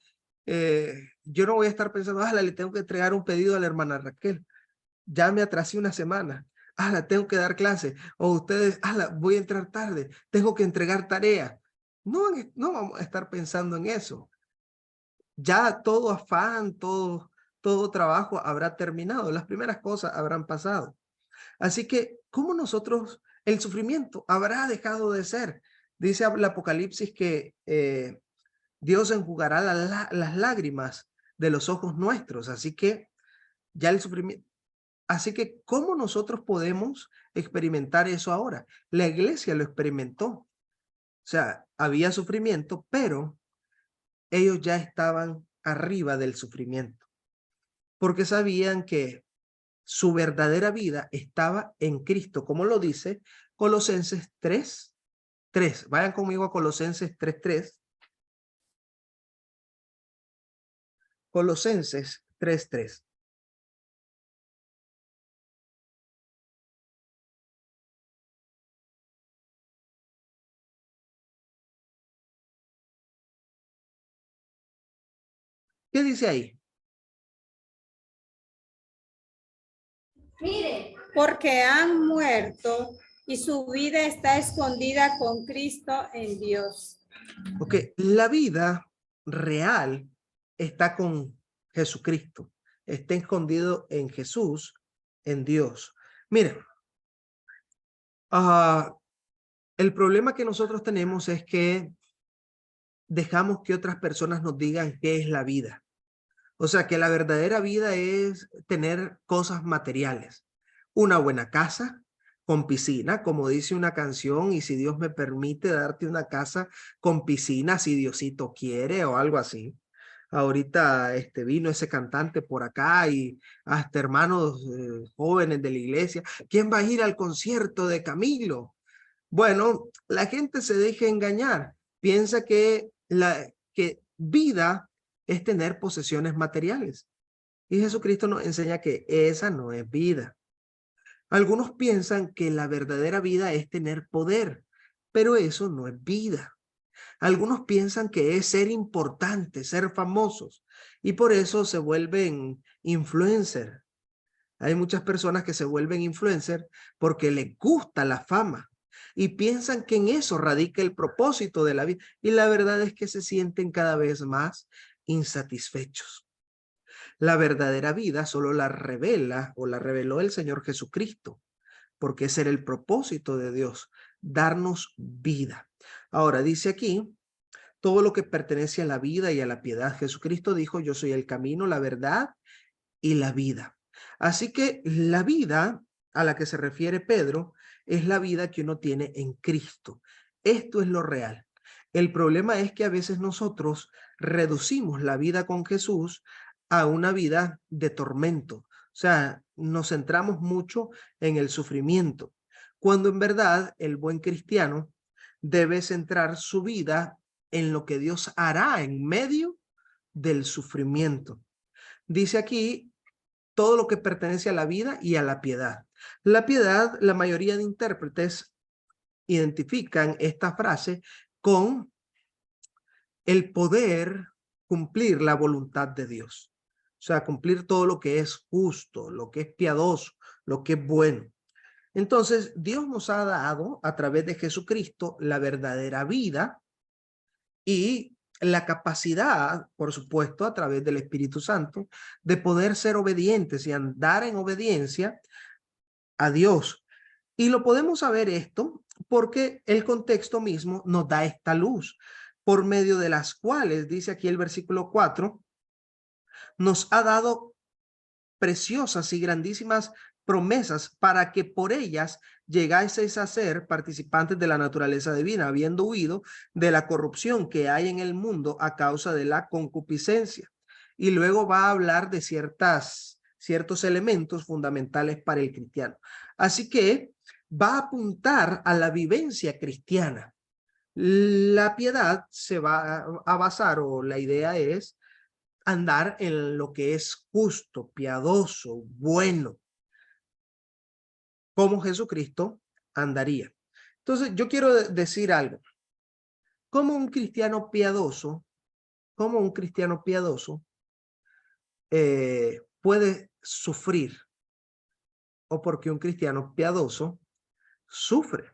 yo no voy a estar pensando, le tengo que entregar un pedido a la hermana Raquel. Ya me atrasé una semana. Tengo que dar clase. O ustedes, voy a entrar tarde. Tengo que entregar tarea. No, no vamos a estar pensando en eso. Ya todo afán, todo trabajo habrá terminado. Las primeras cosas habrán pasado. Así que, ¿cómo nosotros, el sufrimiento habrá dejado de ser? Dice el Apocalipsis que Dios enjugará las lágrimas de los ojos nuestros. Así que ya el sufrimiento, Así que, ¿cómo nosotros podemos experimentar eso ahora? La iglesia lo experimentó. O sea, había sufrimiento, pero ellos ya estaban arriba del sufrimiento, porque sabían que su verdadera vida estaba en Cristo, como lo dice Colosenses 3:3. Vayan conmigo a Colosenses 3:3. Colosenses 3:3. ¿Qué dice ahí? Porque han muerto y su vida está escondida con Cristo en Dios. Ok, la vida real está con Jesucristo, está escondido en Jesús, en Dios. Miren, el problema que nosotros tenemos es que dejamos que otras personas nos digan qué es la vida. O sea, que la verdadera vida es tener cosas materiales. Una buena casa con piscina, como dice una canción, y si Dios me permite darte una casa con piscina, si Diosito quiere o algo así. Ahorita vino ese cantante por acá y hasta hermanos jóvenes de la iglesia. ¿Quién va a ir al concierto de Camilo? Bueno, la gente se deja engañar. Piensa que que vida es tener posesiones materiales. Y Jesucristo nos enseña que esa no es vida. Algunos piensan que la verdadera vida es tener poder, pero eso no es vida. Algunos piensan que es ser importante, ser famosos, y por eso se vuelven influencers. Hay muchas personas que se vuelven influencers porque les gusta la fama y piensan que en eso radica el propósito de la vida. Y la verdad es que se sienten cada vez más insatisfechos. La verdadera vida solo la revela o la reveló el Señor Jesucristo, porque ese era el propósito de Dios, darnos vida. Ahora dice aquí, todo lo que pertenece a la vida y a la piedad. Jesucristo dijo, yo soy el camino, la verdad y la vida. Así que la vida a la que se refiere Pedro es la vida que uno tiene en Cristo. Esto es lo real. El problema es que a veces nosotros reducimos la vida con Jesús a una vida de tormento. O sea, nos centramos mucho en el sufrimiento, cuando en verdad el buen cristiano debe centrar su vida en lo que Dios hará en medio del sufrimiento. Dice aquí todo lo que pertenece a la vida y a la piedad. La piedad, la mayoría de intérpretes identifican esta frase con el poder cumplir la voluntad de Dios. O sea, cumplir todo lo que es justo, lo que es piadoso, lo que es bueno. Entonces, Dios nos ha dado a través de Jesucristo la verdadera vida y la capacidad, por supuesto, a través del Espíritu Santo, de poder ser obedientes y andar en obediencia a Dios. Y lo podemos saber esto porque el contexto mismo nos da esta luz, por medio de las cuales, dice aquí el versículo 4, nos ha dado preciosas y grandísimas promesas para que por ellas llegáis a ser participantes de la naturaleza divina, habiendo huido de la corrupción que hay en el mundo a causa de la concupiscencia. Y luego va a hablar de ciertos elementos fundamentales para el cristiano. Así que va a apuntar a la vivencia cristiana. La piedad se va a basar, o la idea es andar en lo que es justo, piadoso, bueno, como Jesucristo andaría. Entonces, yo quiero decir algo. Como un cristiano piadoso, puede sufrir, o porque un cristiano piadoso sufre,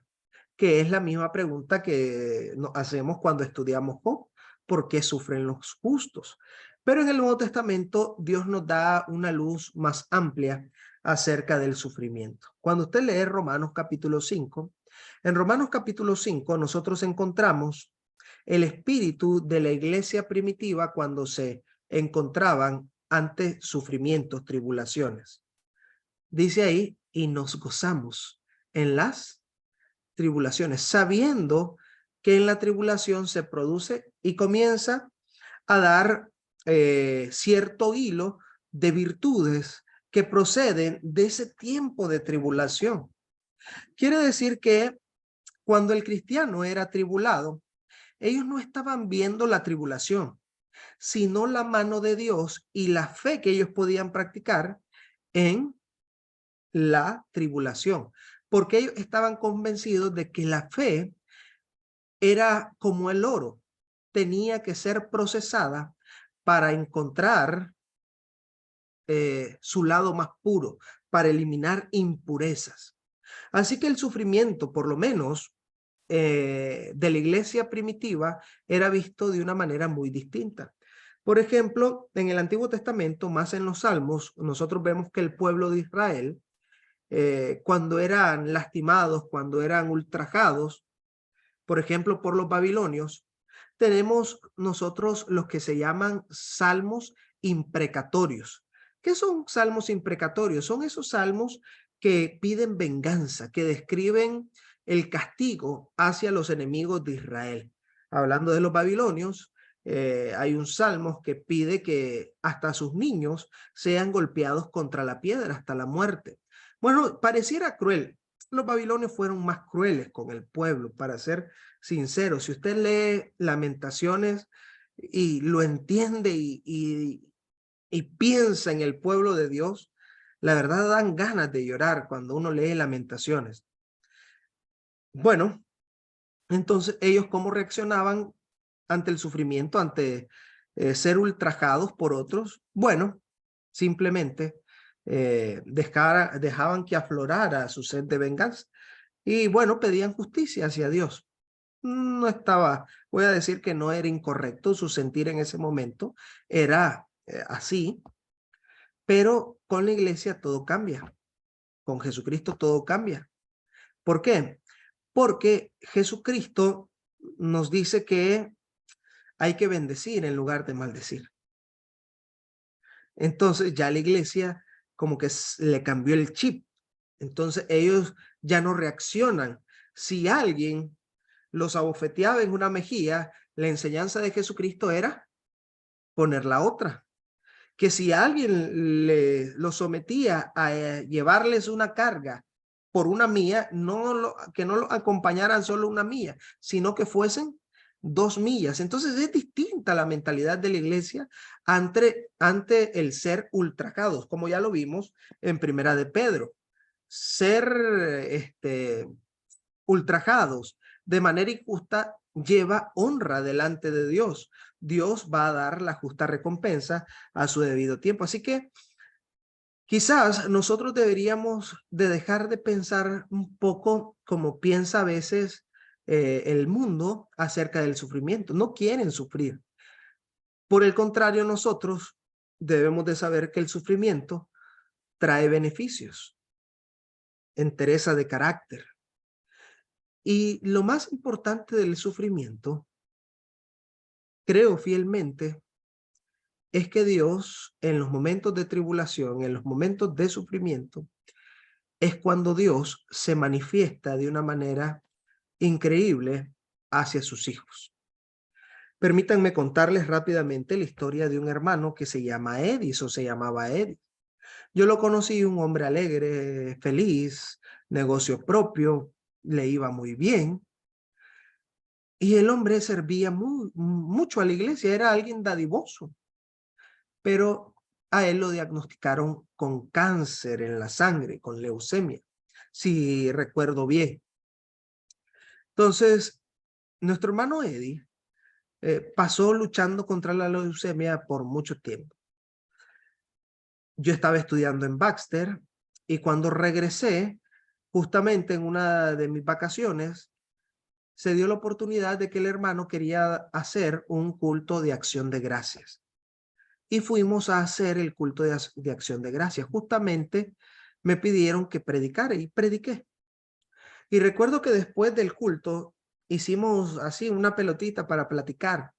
que es la misma pregunta que nos hacemos cuando estudiamos Job. ¿Por qué sufren los justos? Pero en el Nuevo Testamento Dios nos da una luz más amplia acerca del sufrimiento. Cuando usted lee Romanos capítulo 5, en Romanos capítulo 5 nosotros encontramos el espíritu de la iglesia primitiva cuando se encontraban ante sufrimientos, tribulaciones. dice ahí, y nos gozamos en las tribulaciones, sabiendo que en la tribulación se produce y comienza a dar cierto hilo de virtudes que proceden de ese tiempo de tribulación. Quiere decir que cuando el cristiano era tribulado, ellos no estaban viendo la tribulación, sino la mano de Dios y la fe que ellos podían practicar en la tribulación, porque ellos estaban convencidos de que la fe era como el oro, tenía que ser procesada para encontrar su lado más puro, para eliminar impurezas. Así que el sufrimiento, por lo menos de la iglesia primitiva, era visto de una manera muy distinta. Por ejemplo, en el Antiguo Testamento, más en los Salmos, nosotros vemos que el pueblo de Israel, cuando eran lastimados, cuando eran ultrajados, por ejemplo, por los babilonios, tenemos nosotros los que se llaman salmos imprecatorios. ¿Qué son salmos imprecatorios? Son esos salmos que piden venganza, que describen el castigo hacia los enemigos de Israel. Hablando de los babilonios, hay un salmo que pide que hasta sus niños sean golpeados contra la piedra hasta la muerte. Bueno, pareciera cruel. Los babilonios fueron más crueles con el pueblo, para ser sincero. Si usted lee Lamentaciones y lo entiende y piensa en el pueblo de Dios, la verdad dan ganas de llorar cuando uno lee Lamentaciones. Bueno, entonces ellos cómo reaccionaban ante el sufrimiento, ante ser ultrajados por otros. Bueno, simplemente dejaban que aflorara su sed de venganza y bueno, pedían justicia hacia Dios. No estaba, voy a decir que no era incorrecto, su sentir en ese momento era así, pero con la iglesia todo cambia, con Jesucristo todo cambia. ¿Por qué? Porque Jesucristo nos dice que hay que bendecir en lugar de maldecir. Entonces ya la iglesia como que le cambió el chip. Entonces ellos ya no reaccionan. Si alguien los abofeteaba en una mejilla, la enseñanza de Jesucristo era poner la otra. Que si alguien lo sometía a llevarles una carga por una milla, que no lo acompañaran solo una milla, sino que fuesen 2 millas. Entonces es distinta la mentalidad de la iglesia ante el ser ultrajados, como ya lo vimos en Primera de Pedro. Ser ultrajados de manera injusta lleva honra delante de Dios. Dios va a dar la justa recompensa a su debido tiempo. Así que quizás nosotros deberíamos de dejar de pensar un poco como piensa a veces el mundo acerca del sufrimiento. No quieren sufrir. Por el contrario, nosotros debemos de saber que el sufrimiento trae beneficios, entereza de carácter. Y lo más importante del sufrimiento, creo fielmente, es que Dios en los momentos de tribulación, en los momentos de sufrimiento, es cuando Dios se manifiesta de una manera increíble hacia sus hijos. Permítanme contarles rápidamente la historia de un hermano que se llama Edis o se llamaba Edis. Yo lo conocí, un hombre alegre, feliz, negocio propio, le iba muy bien. Y el hombre servía mucho a la iglesia, era alguien dadivoso. Pero a él lo diagnosticaron con cáncer en la sangre, con leucemia, si recuerdo bien. Entonces, nuestro hermano Eddie pasó luchando contra la leucemia por mucho tiempo. Yo estaba estudiando en Baxter y cuando regresé, justamente en una de mis vacaciones, se dio la oportunidad de que el hermano quería hacer un culto de acción de gracias. Y fuimos a hacer el culto de acción de gracias. Justamente me pidieron que predicara y prediqué. Y recuerdo que después del culto hicimos así una pelotita para platicar.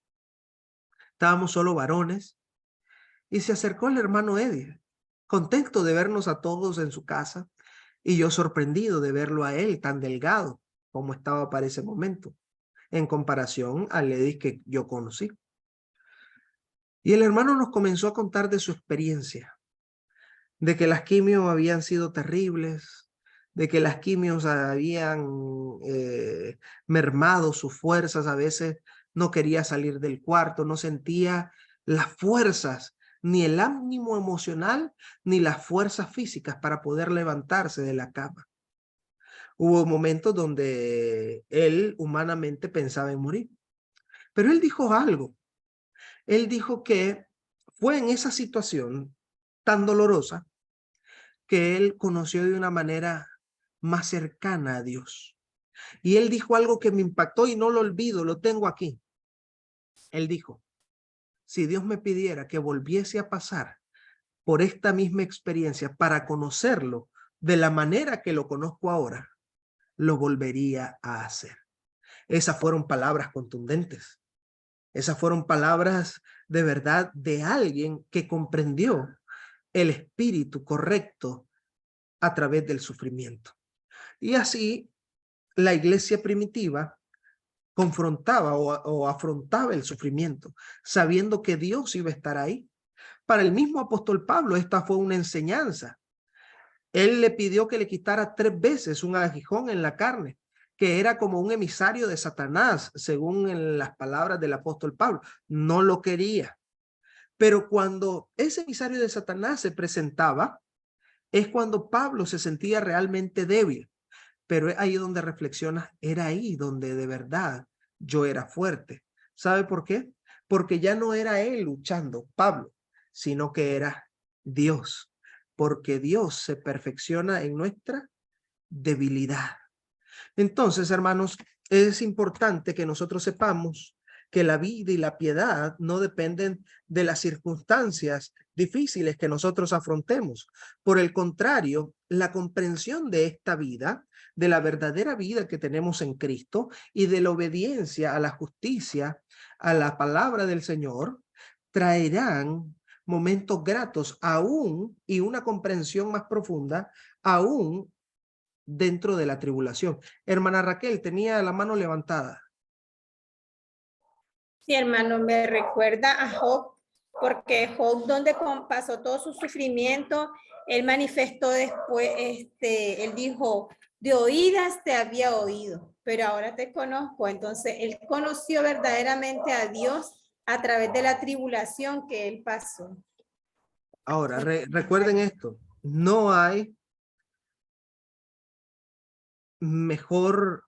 Estábamos solo varones y se acercó el hermano Eddie contento de vernos a todos en su casa, y yo sorprendido de verlo a él tan delgado como estaba para ese momento, en comparación al Ledis que yo conocí. Y el hermano nos comenzó a contar de su experiencia, de que las quimios habían sido terribles, de que las quimios habían mermado sus fuerzas, a veces no quería salir del cuarto, no sentía las fuerzas, ni el ánimo emocional, ni las fuerzas físicas para poder levantarse de la cama. Hubo momentos donde él humanamente pensaba en morir, pero él dijo algo. Él dijo que fue en esa situación tan dolorosa que él conoció de una manera más cercana a Dios. Y él dijo algo que me impactó y no lo olvido, lo tengo aquí. Él dijo, si Dios me pidiera que volviese a pasar por esta misma experiencia para conocerlo de la manera que lo conozco ahora, lo volvería a hacer. Esas fueron palabras contundentes. Esas fueron palabras de verdad de alguien que comprendió el espíritu correcto a través del sufrimiento. Y así la iglesia primitiva confrontaba o afrontaba el sufrimiento, sabiendo que Dios iba a estar ahí. Para el mismo apóstol Pablo, esta fue una enseñanza. Él le pidió que le quitara 3 veces un aguijón en la carne, que era como un emisario de Satanás, según en las palabras del apóstol Pablo. No lo quería. Pero cuando ese emisario de Satanás se presentaba, es cuando Pablo se sentía realmente débil. Pero es ahí donde reflexiona, era ahí donde de verdad yo era fuerte. ¿Sabe por qué? Porque ya no era él luchando, Pablo, sino que era Dios. Porque Dios se perfecciona en nuestra debilidad. Entonces, hermanos, es importante que nosotros sepamos que la vida y la piedad no dependen de las circunstancias difíciles que nosotros afrontemos. Por el contrario, la comprensión de esta vida, de la verdadera vida que tenemos en Cristo y de la obediencia a la justicia, a la palabra del Señor, traerán momentos gratos aún y una comprensión más profunda aún dentro de la tribulación. Hermana Raquel, tenía la mano levantada. Sí, hermano, me recuerda a Job, porque Job, donde pasó todo su sufrimiento, él manifestó después, él dijo, de oídas te había oído, pero ahora te conozco. Entonces, él conoció verdaderamente a Dios a través de la tribulación que él pasó. Ahora, recuerden esto, no hay mejor,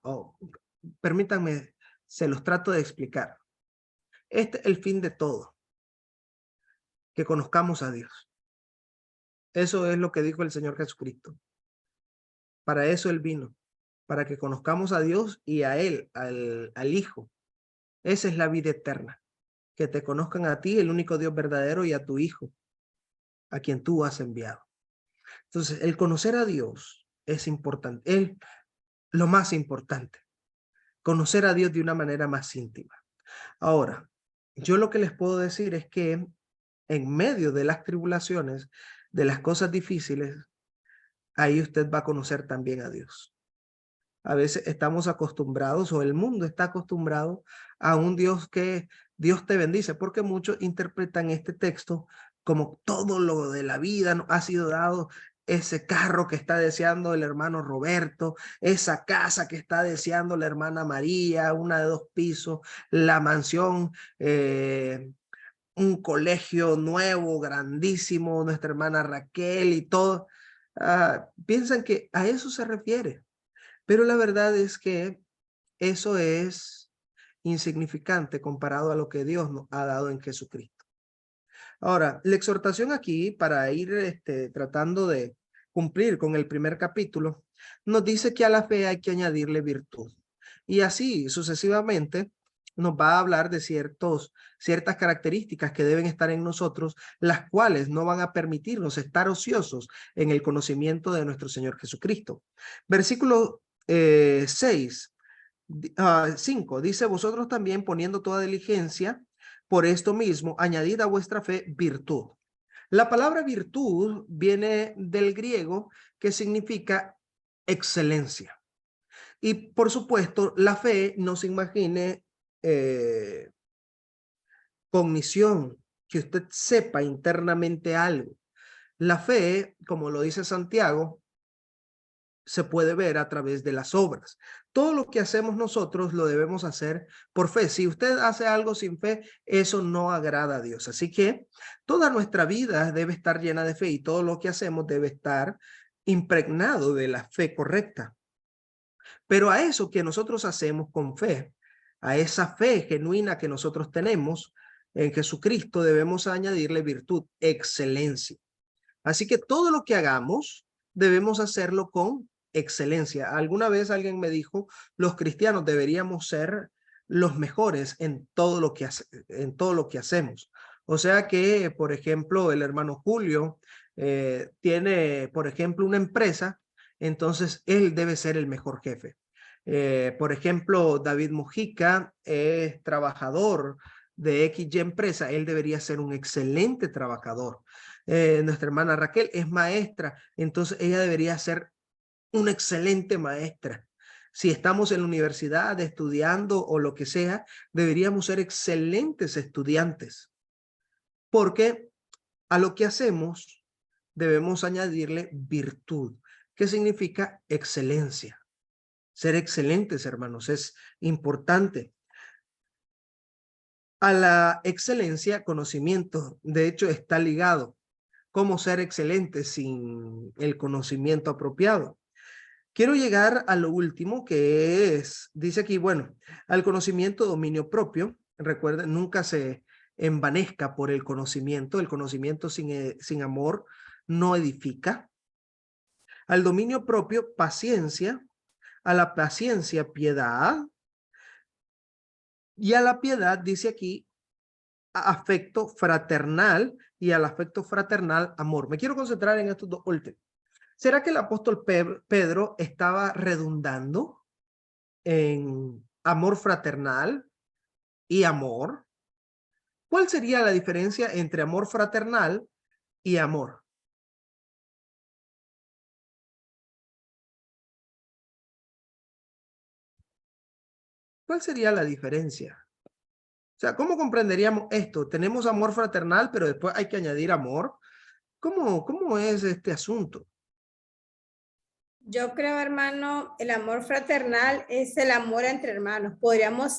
permítanme, se los trato de explicar. Este es el fin de todo, que conozcamos a Dios. Eso es lo que dijo el Señor Jesucristo. Para eso Él vino, para que conozcamos a Dios y a Él, al Hijo. Esa es la vida eterna, que te conozcan a ti, el único Dios verdadero, y a tu Hijo, a quien tú has enviado. Entonces, el conocer a Dios es importante, lo más importante, conocer a Dios de una manera más íntima. Ahora, yo lo que les puedo decir es que en medio de las tribulaciones, de las cosas difíciles, ahí usted va a conocer también a Dios. A veces estamos acostumbrados, o el mundo está acostumbrado a un Dios que Dios te bendice, porque muchos interpretan este texto como todo lo de la vida nos ha sido dado, ese carro que está deseando el hermano Roberto, esa casa que está deseando la hermana María, una de 2 pisos, la mansión, un colegio nuevo, grandísimo, nuestra hermana Raquel y todo. Piensan que a eso se refiere, pero la verdad es que eso es insignificante comparado a lo que Dios nos ha dado en Jesucristo. Ahora, la exhortación aquí, para ir tratando de cumplir con el primer capítulo, nos dice que a la fe hay que añadirle virtud. Y así sucesivamente nos va a hablar de ciertas características que deben estar en nosotros, las cuales no van a permitirnos estar ociosos en el conocimiento de nuestro Señor Jesucristo. Versículo 5 dice, vosotros también poniendo toda diligencia, por esto mismo, añadid a vuestra fe virtud. La palabra virtud viene del griego que significa excelencia. Y por supuesto, la fe no se imagine cognición, que usted sepa internamente algo. La fe, como lo dice Santiago, se puede ver a través de las obras. Todo lo que hacemos nosotros lo debemos hacer por fe. Si usted hace algo sin fe, eso no agrada a Dios. Así que toda nuestra vida debe estar llena de fe y todo lo que hacemos debe estar impregnado de la fe correcta. Pero a eso que nosotros hacemos con fe, a esa fe genuina que nosotros tenemos en Jesucristo, debemos añadirle virtud, excelencia. Así que todo lo que hagamos debemos hacerlo con excelencia. Alguna vez alguien me dijo, los cristianos deberíamos ser los mejores en todo lo que hacemos. O sea que, por ejemplo, el hermano Julio tiene, por ejemplo, una empresa, entonces él debe ser el mejor jefe. Por ejemplo, David Mujica es trabajador de XY empresa, él debería ser un excelente trabajador. Nuestra hermana Raquel es maestra, entonces ella debería ser una excelente maestra. Si estamos en la universidad estudiando o lo que sea, deberíamos ser excelentes estudiantes, porque a lo que hacemos debemos añadirle virtud, que significa excelencia. Ser excelentes, hermanos, es importante. A la excelencia, conocimiento, de hecho, está ligado. ¿Cómo ser excelente sin el conocimiento apropiado? Quiero llegar a lo último, que es, dice aquí, bueno, al conocimiento, dominio propio. Recuerden, nunca se envanezca por el conocimiento. El conocimiento sin amor no edifica. Al dominio propio, paciencia. A la paciencia, piedad. Y a la piedad, dice aquí, afecto fraternal, y al afecto fraternal, amor. Me quiero concentrar en estos dos últimos. ¿Será que el apóstol Pedro estaba redundando en amor fraternal y amor? ¿Cuál sería la diferencia entre amor fraternal y amor? ¿Cuál sería la diferencia? O sea, ¿cómo comprenderíamos esto? Tenemos amor fraternal, pero después hay que añadir amor. ¿Cómo es este asunto? Yo creo, hermano, el amor fraternal es el amor entre hermanos. Puede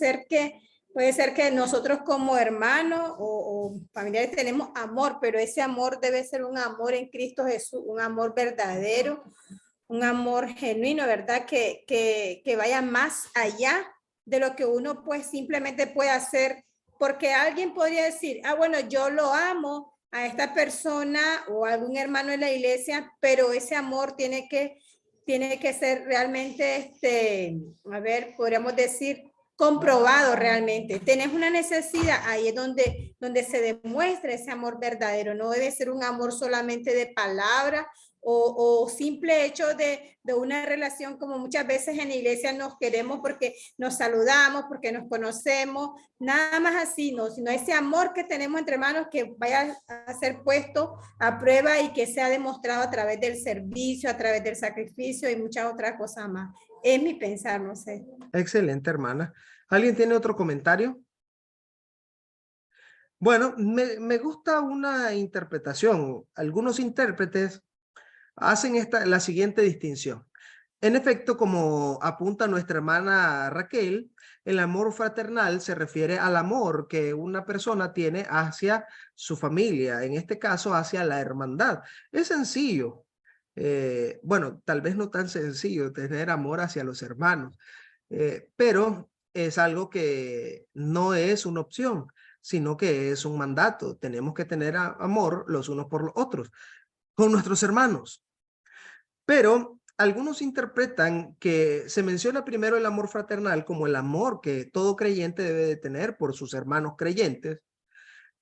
ser que nosotros como hermanos o familiares tenemos amor, pero ese amor debe ser un amor en Cristo Jesús, un amor verdadero, un amor genuino, ¿verdad? Que vaya más allá de lo que uno pues simplemente puede hacer, porque alguien podría decir, bueno, yo lo amo a esta persona o a algún hermano en la iglesia, pero ese amor tiene que ser realmente, podríamos decir, comprobado realmente. Tenés una necesidad, ahí es donde se demuestra ese amor verdadero. No debe ser un amor solamente de palabra o simple hecho de una relación, como muchas veces en la iglesia nos queremos porque nos saludamos, porque nos conocemos, nada más así, no, sino ese amor que tenemos entre hermanos que vaya a ser puesto a prueba y que sea demostrado a través del servicio, a través del sacrificio y muchas otras cosas más. Es mi pensar, no sé. Excelente, hermana. ¿Alguien tiene otro comentario? Bueno, me gusta una interpretación. Algunos intérpretes hacen la siguiente distinción. En efecto, como apunta nuestra hermana Raquel, el amor fraternal se refiere al amor que una persona tiene hacia su familia, en este caso hacia la hermandad. Es sencillo, bueno, tal vez no tan sencillo tener amor hacia los hermanos, pero es algo que no es una opción, sino que es un mandato. Tenemos que tener amor los unos por los otros, con nuestros hermanos. Pero algunos interpretan que se menciona primero el amor fraternal como el amor que todo creyente debe de tener por sus hermanos creyentes,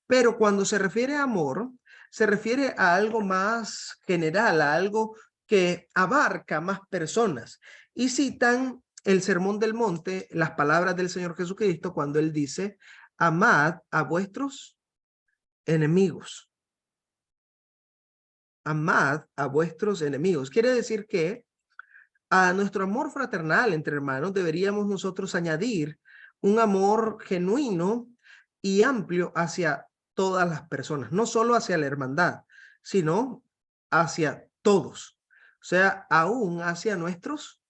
pero cuando se refiere a amor, se refiere a algo más general, a algo que abarca más personas. Y citan el Sermón del Monte, las palabras del Señor Jesucristo, cuando Él dice, amad a vuestros enemigos. amad a vuestros enemigos. Quiere decir que a nuestro amor fraternal entre hermanos deberíamos nosotros añadir un amor genuino y amplio hacia todas las personas, no solo hacia la hermandad, sino hacia todos, o sea, aún hacia nuestros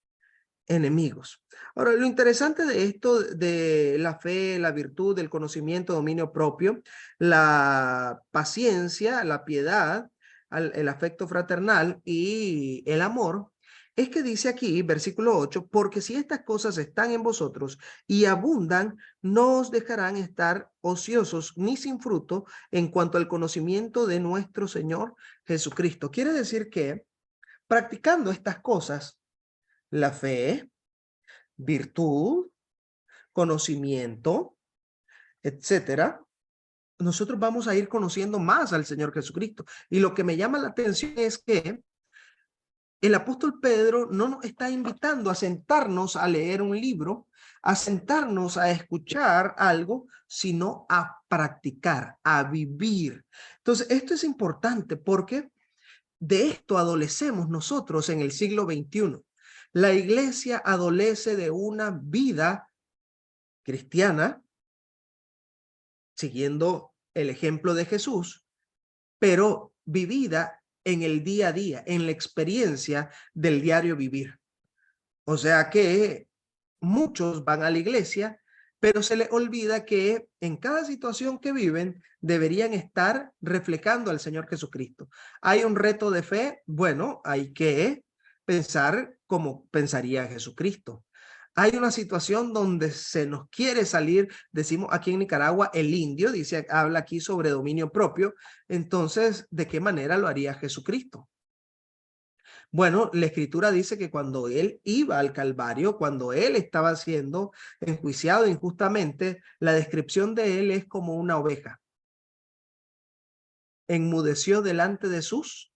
enemigos. Ahora, lo interesante de esto, de la fe, la virtud, el conocimiento, dominio propio, la paciencia, la piedad, el afecto fraternal y el amor, es que dice aquí, versículo 8, porque si estas cosas están en vosotros y abundan, no os dejarán estar ociosos ni sin fruto en cuanto al conocimiento de nuestro Señor Jesucristo. Quiere decir que practicando estas cosas, la fe, virtud, conocimiento, etcétera, nosotros vamos a ir conociendo más al Señor Jesucristo. Y lo que me llama la atención es que el apóstol Pedro no nos está invitando a sentarnos a leer un libro, a sentarnos a escuchar algo, sino a practicar, a vivir. Entonces, esto es importante porque de esto adolecemos nosotros en el siglo XXI. La iglesia adolece de una vida cristiana, siguiendo el ejemplo de Jesús, pero vivida en el día a día, en la experiencia del diario vivir. O sea que muchos van a la iglesia, pero se les olvida que en cada situación que viven deberían estar reflejando al Señor Jesucristo. Hay un reto de fe, bueno, hay que pensar como pensaría Jesucristo. Hay una situación donde se nos quiere salir, decimos aquí en Nicaragua, el indio, dice, habla aquí sobre dominio propio. Entonces, ¿de qué manera lo haría Jesucristo? Bueno, la escritura dice que cuando él iba al Calvario, cuando él estaba siendo enjuiciado injustamente, la descripción de él es como una oveja. Enmudeció delante de sus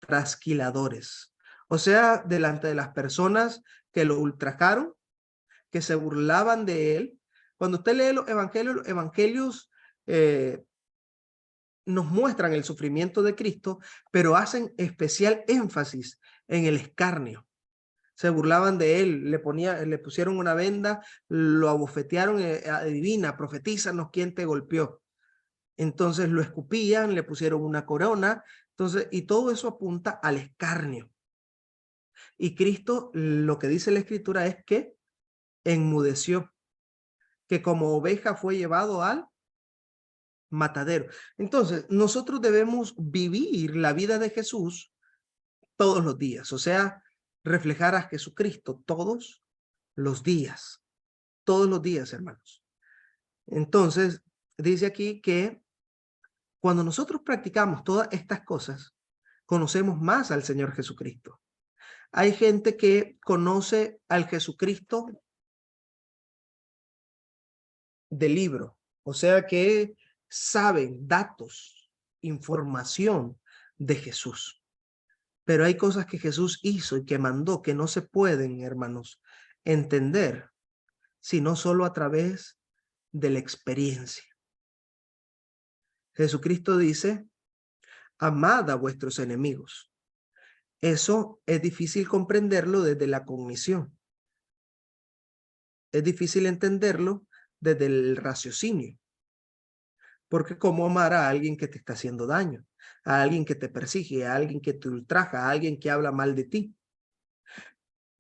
trasquiladores. O sea, delante de las personas que lo ultrajaron, que se burlaban de él. Cuando usted lee los evangelios nos muestran el sufrimiento de Cristo, pero hacen especial énfasis en el escarnio. Se burlaban de él, le pusieron una venda, lo abofetearon, adivina, profetízanos quién te golpeó. Entonces lo escupían, le pusieron una corona, entonces, y todo eso apunta al escarnio. Y Cristo, lo que dice la escritura es que enmudeció, que como oveja fue llevado al matadero. Entonces, nosotros debemos vivir la vida de Jesús todos los días, o sea, reflejar a Jesucristo todos los días, hermanos. Entonces, dice aquí que cuando nosotros practicamos todas estas cosas, conocemos más al Señor Jesucristo. Hay gente que conoce al Jesucristo del libro, o sea que saben datos, información de Jesús. Pero hay cosas que Jesús hizo y que mandó que no se pueden, hermanos, entender, sino solo a través de la experiencia. Jesucristo dice, amad a vuestros enemigos. Eso es difícil comprenderlo desde la cognición. Es difícil entenderlo desde el raciocinio. Porque ¿cómo amar a alguien que te está haciendo daño? A alguien que te persigue, a alguien que te ultraja, a alguien que habla mal de ti.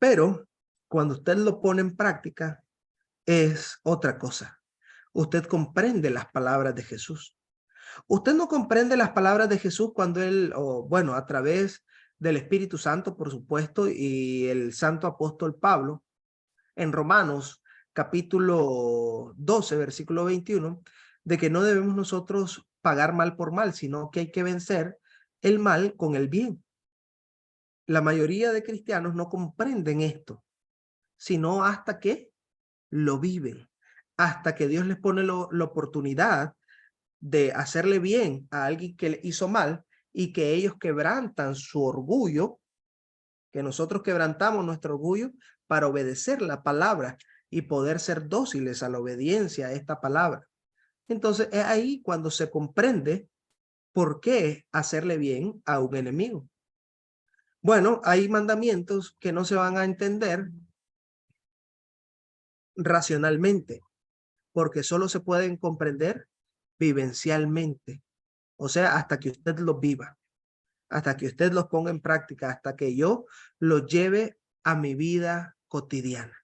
Pero cuando usted lo pone en práctica, es otra cosa. Usted comprende las palabras de Jesús. Usted no comprende las palabras de Jesús cuando él, bueno, a través del Espíritu Santo, por supuesto, y el santo apóstol Pablo, en Romanos capítulo 12, versículo 21, de que no debemos nosotros pagar mal por mal, sino que hay que vencer el mal con el bien. La mayoría de cristianos no comprenden esto, sino hasta que lo viven, hasta que Dios les pone la oportunidad de hacerle bien a alguien que le hizo mal y que ellos quebrantan su orgullo, que nosotros quebrantamos nuestro orgullo para obedecer la palabra y poder ser dóciles a la obediencia a esta palabra. Entonces es ahí cuando se comprende ¿por qué hacerle bien a un enemigo? Bueno, hay mandamientos que no se van a entender racionalmente, porque solo se pueden comprender vivencialmente. O sea, hasta que usted los viva, hasta que usted los ponga en práctica, hasta que yo los lleve a mi vida cotidiana.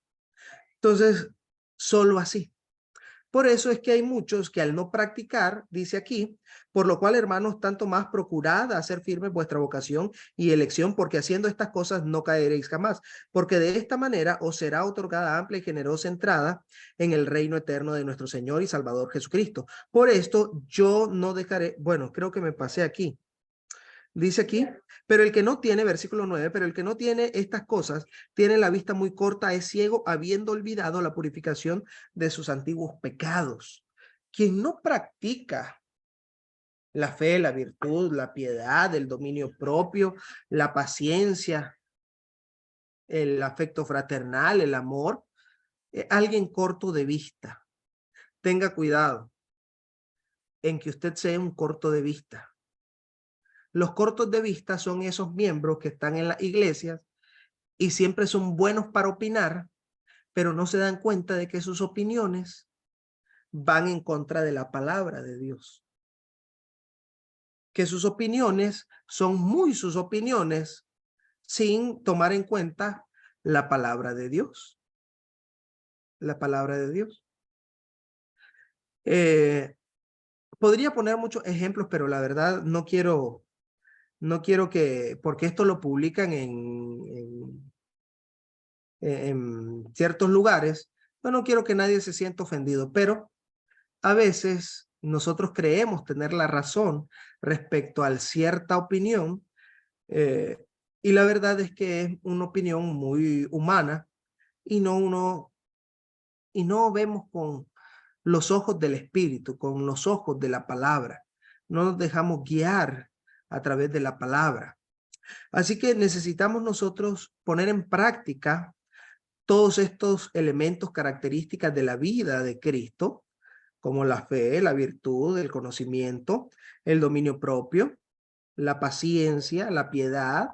Entonces, solo así. Por eso es que hay muchos que al no practicar, dice aquí, por lo cual, hermanos, tanto más procurad hacer firme vuestra vocación y elección, porque haciendo estas cosas no caeréis jamás, porque de esta manera os será otorgada amplia y generosa entrada en el reino eterno de nuestro Señor y Salvador Jesucristo. Por esto yo no dejaré, bueno, creo que me pasé aquí. Dice aquí, pero el que no tiene, versículo 9, pero el que no tiene estas cosas, tiene la vista muy corta, es ciego, habiendo olvidado la purificación de sus antiguos pecados. Quien no practica la fe, la virtud, la piedad, el dominio propio, la paciencia, el afecto fraternal, el amor, alguien corto de vista. Tenga cuidado en que usted sea un corto de vista. Los cortos de vista son esos miembros que están en las iglesias y siempre son buenos para opinar, pero no se dan cuenta de que sus opiniones van en contra de la palabra de Dios. Que sus opiniones son muy sus opiniones sin tomar en cuenta la palabra de Dios. La palabra de Dios. Podría poner muchos ejemplos, pero la verdad no quiero que, porque esto lo publican en ciertos lugares, yo no quiero que nadie se sienta ofendido, pero a veces nosotros creemos tener la razón respecto a cierta opinión, y la verdad es que es una opinión muy humana y no vemos con los ojos del Espíritu, con los ojos de la palabra. No nos dejamos guiar a través de la palabra. Así que necesitamos nosotros poner en práctica todos estos elementos, características de la vida de Cristo, como la fe, la virtud, el conocimiento, el dominio propio, la paciencia, la piedad,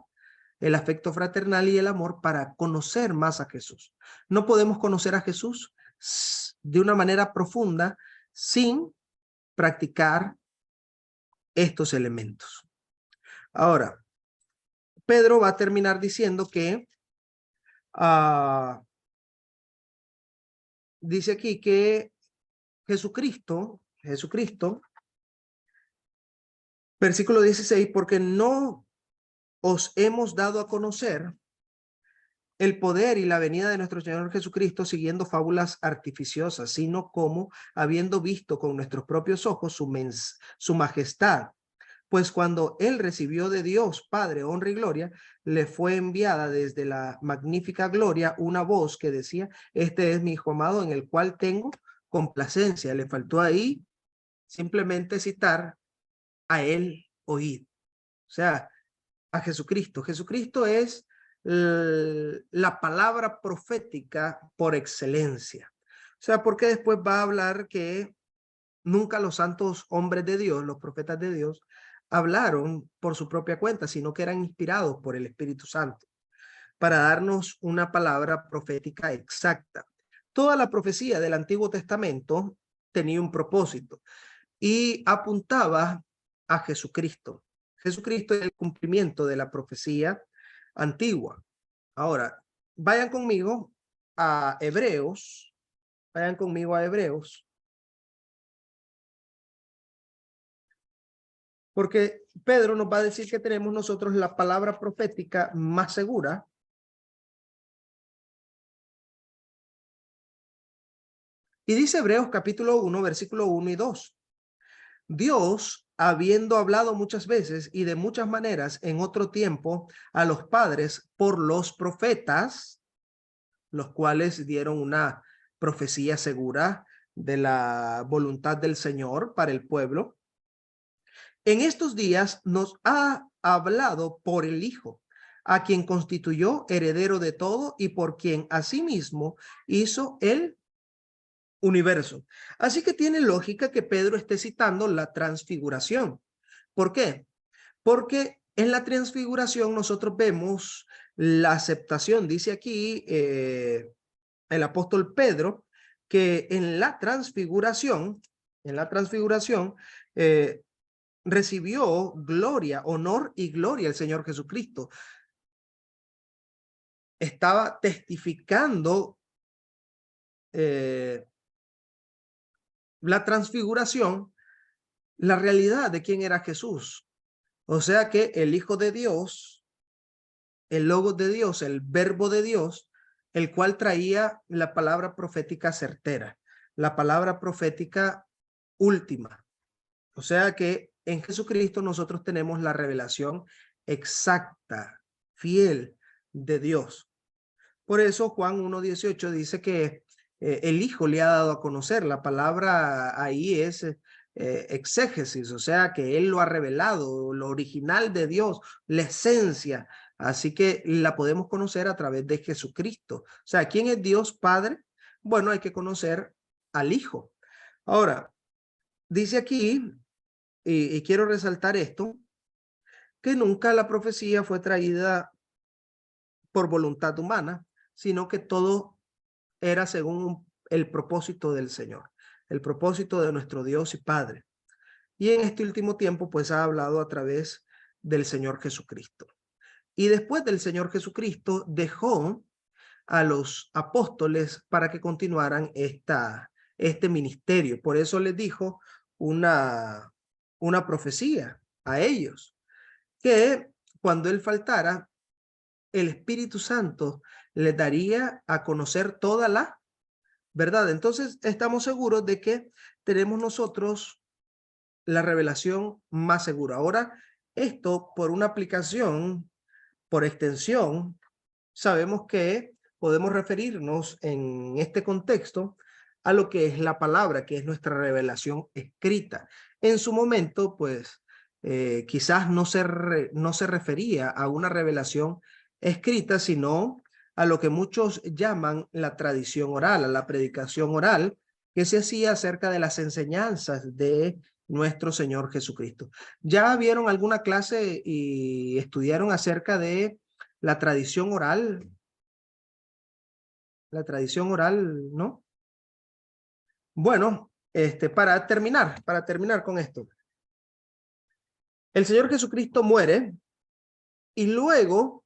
el afecto fraternal y el amor para conocer más a Jesús. No podemos conocer a Jesús de una manera profunda sin practicar estos elementos. Ahora, Pedro va a terminar diciendo que dice aquí que Jesucristo, versículo 16, porque no os hemos dado a conocer el poder y la venida de nuestro Señor Jesucristo siguiendo fábulas artificiosas, sino como habiendo visto con nuestros propios ojos su majestad. Pues cuando él recibió de Dios Padre honra y gloria, le fue enviada desde la magnífica gloria una voz que decía, este es mi Hijo amado en el cual tengo complacencia. Le faltó ahí simplemente citar a él oíd. O sea, a Jesucristo. Jesucristo es la palabra profética por excelencia. O sea, porque después va a hablar que nunca los santos hombres de Dios, los profetas de Dios, hablaron por su propia cuenta, sino que eran inspirados por el Espíritu Santo para darnos una palabra profética exacta. Toda la profecía del Antiguo Testamento tenía un propósito y apuntaba a Jesucristo. Jesucristo es el cumplimiento de la profecía antigua. Ahora, vayan conmigo a Hebreos. Vayan conmigo a Hebreos. Porque Pedro nos va a decir que tenemos nosotros la palabra profética más segura. Y dice Hebreos capítulo 1, versículo 1 y 2. Dios, habiendo hablado muchas veces y de muchas maneras en otro tiempo a los padres por los profetas, los cuales dieron una profecía segura de la voluntad del Señor para el pueblo, en estos días nos ha hablado por el Hijo, a quien constituyó heredero de todo y por quien asimismo hizo el universo. Así que tiene lógica que Pedro esté citando la transfiguración, ¿Por qué? Porque en la transfiguración nosotros vemos la aceptación, dice aquí el apóstol Pedro, que en la transfiguración, recibió gloria, honor y gloria el Señor Jesucristo. Estaba testificando la transfiguración, la realidad de quién era Jesús. O sea que el Hijo de Dios, el Logos de Dios, el Verbo de Dios, el cual traía la palabra profética certera, la palabra profética última. O sea que en Jesucristo nosotros tenemos la revelación exacta, fiel de Dios. Por eso Juan 1:18 dice que el Hijo le ha dado a conocer. La palabra ahí es exégesis, o sea que Él lo ha revelado, lo original de Dios, la esencia. Así que la podemos conocer a través de Jesucristo. O sea, ¿quién es Dios Padre? Bueno, hay que conocer al Hijo. Ahora, dice aquí, y quiero resaltar esto, que nunca la profecía fue traída por voluntad humana, sino que todo era según el propósito del Señor, el propósito de nuestro Dios y Padre. Y en este último tiempo, pues ha hablado a través del Señor Jesucristo. Y después del Señor Jesucristo dejó a los apóstoles para que continuaran este ministerio. Por eso les dijo una profecía a ellos, que cuando Él faltara, el Espíritu Santo les daría a conocer toda la verdad. Entonces, estamos seguros de que tenemos nosotros la revelación más segura. Ahora, esto por una aplicación, por extensión, sabemos que podemos referirnos en este contexto a lo que es la palabra, que es nuestra revelación escrita. En su momento, pues, quizás no se refería a una revelación escrita, sino a lo que muchos llaman la tradición oral, a la predicación oral, que se hacía acerca de las enseñanzas de nuestro Señor Jesucristo. ¿Ya vieron alguna clase y estudiaron acerca de la tradición oral? La tradición oral, ¿no? Bueno, para terminar con esto. El Señor Jesucristo muere y luego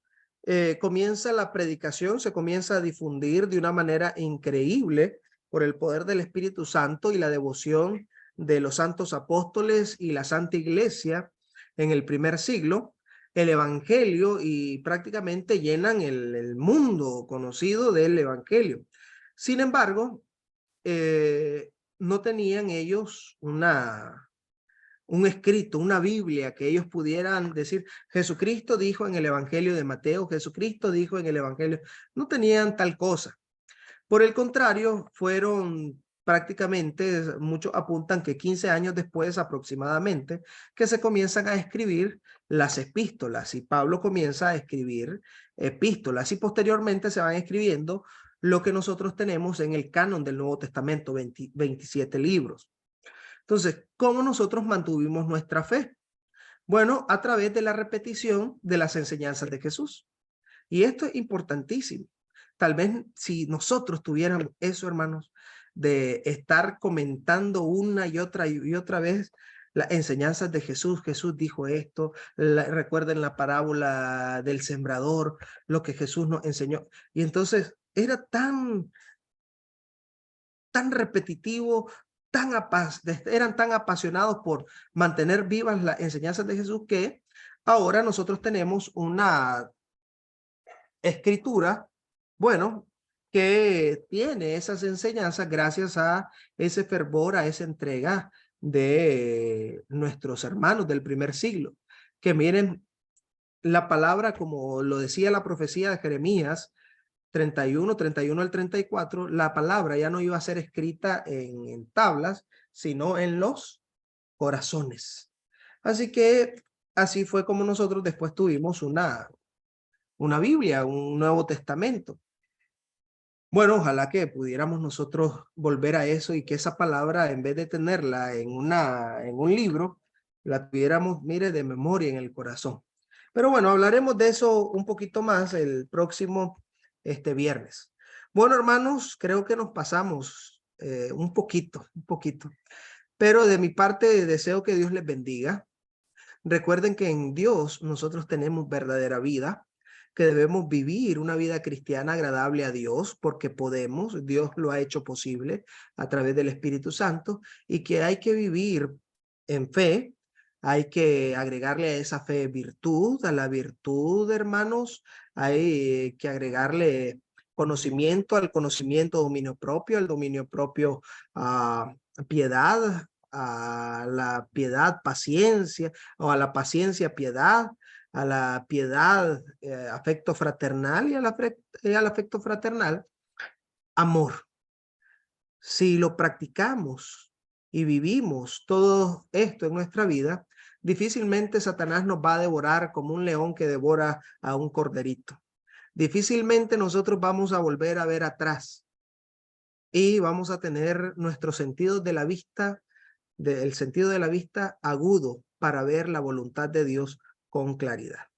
comienza la predicación, se comienza a difundir de una manera increíble por el poder del Espíritu Santo y la devoción de los santos apóstoles y la Santa Iglesia en el primer siglo, el Evangelio, y prácticamente llenan el mundo conocido del Evangelio. Sin embargo, no tenían ellos un escrito, una Biblia que ellos pudieran decir, Jesucristo dijo en el Evangelio de Mateo, Jesucristo dijo en el Evangelio. No tenían tal cosa. Por el contrario, fueron prácticamente, muchos apuntan que 15 años después aproximadamente, que se comienzan a escribir las epístolas, y Pablo comienza a escribir epístolas, y posteriormente se van escribiendo lo que nosotros tenemos en el canon del Nuevo Testamento, 27 libros. Entonces, ¿cómo nosotros mantuvimos nuestra fe? Bueno, a través de la repetición de las enseñanzas de Jesús. Y esto es importantísimo. Tal vez si nosotros tuviéramos eso, hermanos, de estar comentando una y otra vez las enseñanzas de Jesús. Jesús dijo esto, recuerden la parábola del sembrador, lo que Jesús nos enseñó. Y entonces era tan repetitivo, eran tan apasionados por mantener vivas las enseñanzas de Jesús, que ahora nosotros tenemos una escritura, bueno, que tiene esas enseñanzas gracias a ese fervor, a esa entrega de nuestros hermanos del primer siglo, que miren la palabra, como lo decía la profecía de Jeremías 31 al 34, la palabra ya no iba a ser escrita en tablas, sino en los corazones. Así que así fue como nosotros después tuvimos una Biblia, un Nuevo Testamento. Bueno, ojalá que pudiéramos nosotros volver a eso y que esa palabra, en vez de tenerla en un libro, la tuviéramos, mire, de memoria en el corazón. Pero bueno, hablaremos de eso un poquito más el próximo viernes. Bueno, hermanos, creo que nos pasamos un poquito. Pero de mi parte deseo que Dios les bendiga. Recuerden que en Dios nosotros tenemos verdadera vida, que debemos vivir una vida cristiana agradable a Dios porque podemos, Dios lo ha hecho posible a través del Espíritu Santo, y que hay que vivir en fe, hay que agregarle a esa fe virtud, a la virtud, hermanos, hay que agregarle conocimiento, al conocimiento dominio propio, al dominio propio piedad, a la piedad paciencia, o a la paciencia piedad, a la piedad afecto fraternal, y al afecto fraternal amor. Si lo practicamos y vivimos todo esto en nuestra vida, difícilmente Satanás nos va a devorar como un león que devora a un corderito. Difícilmente nosotros vamos a volver a ver atrás y vamos a tener nuestros sentidos de la vista, el sentido de la vista agudo para ver la voluntad de Dios con claridad.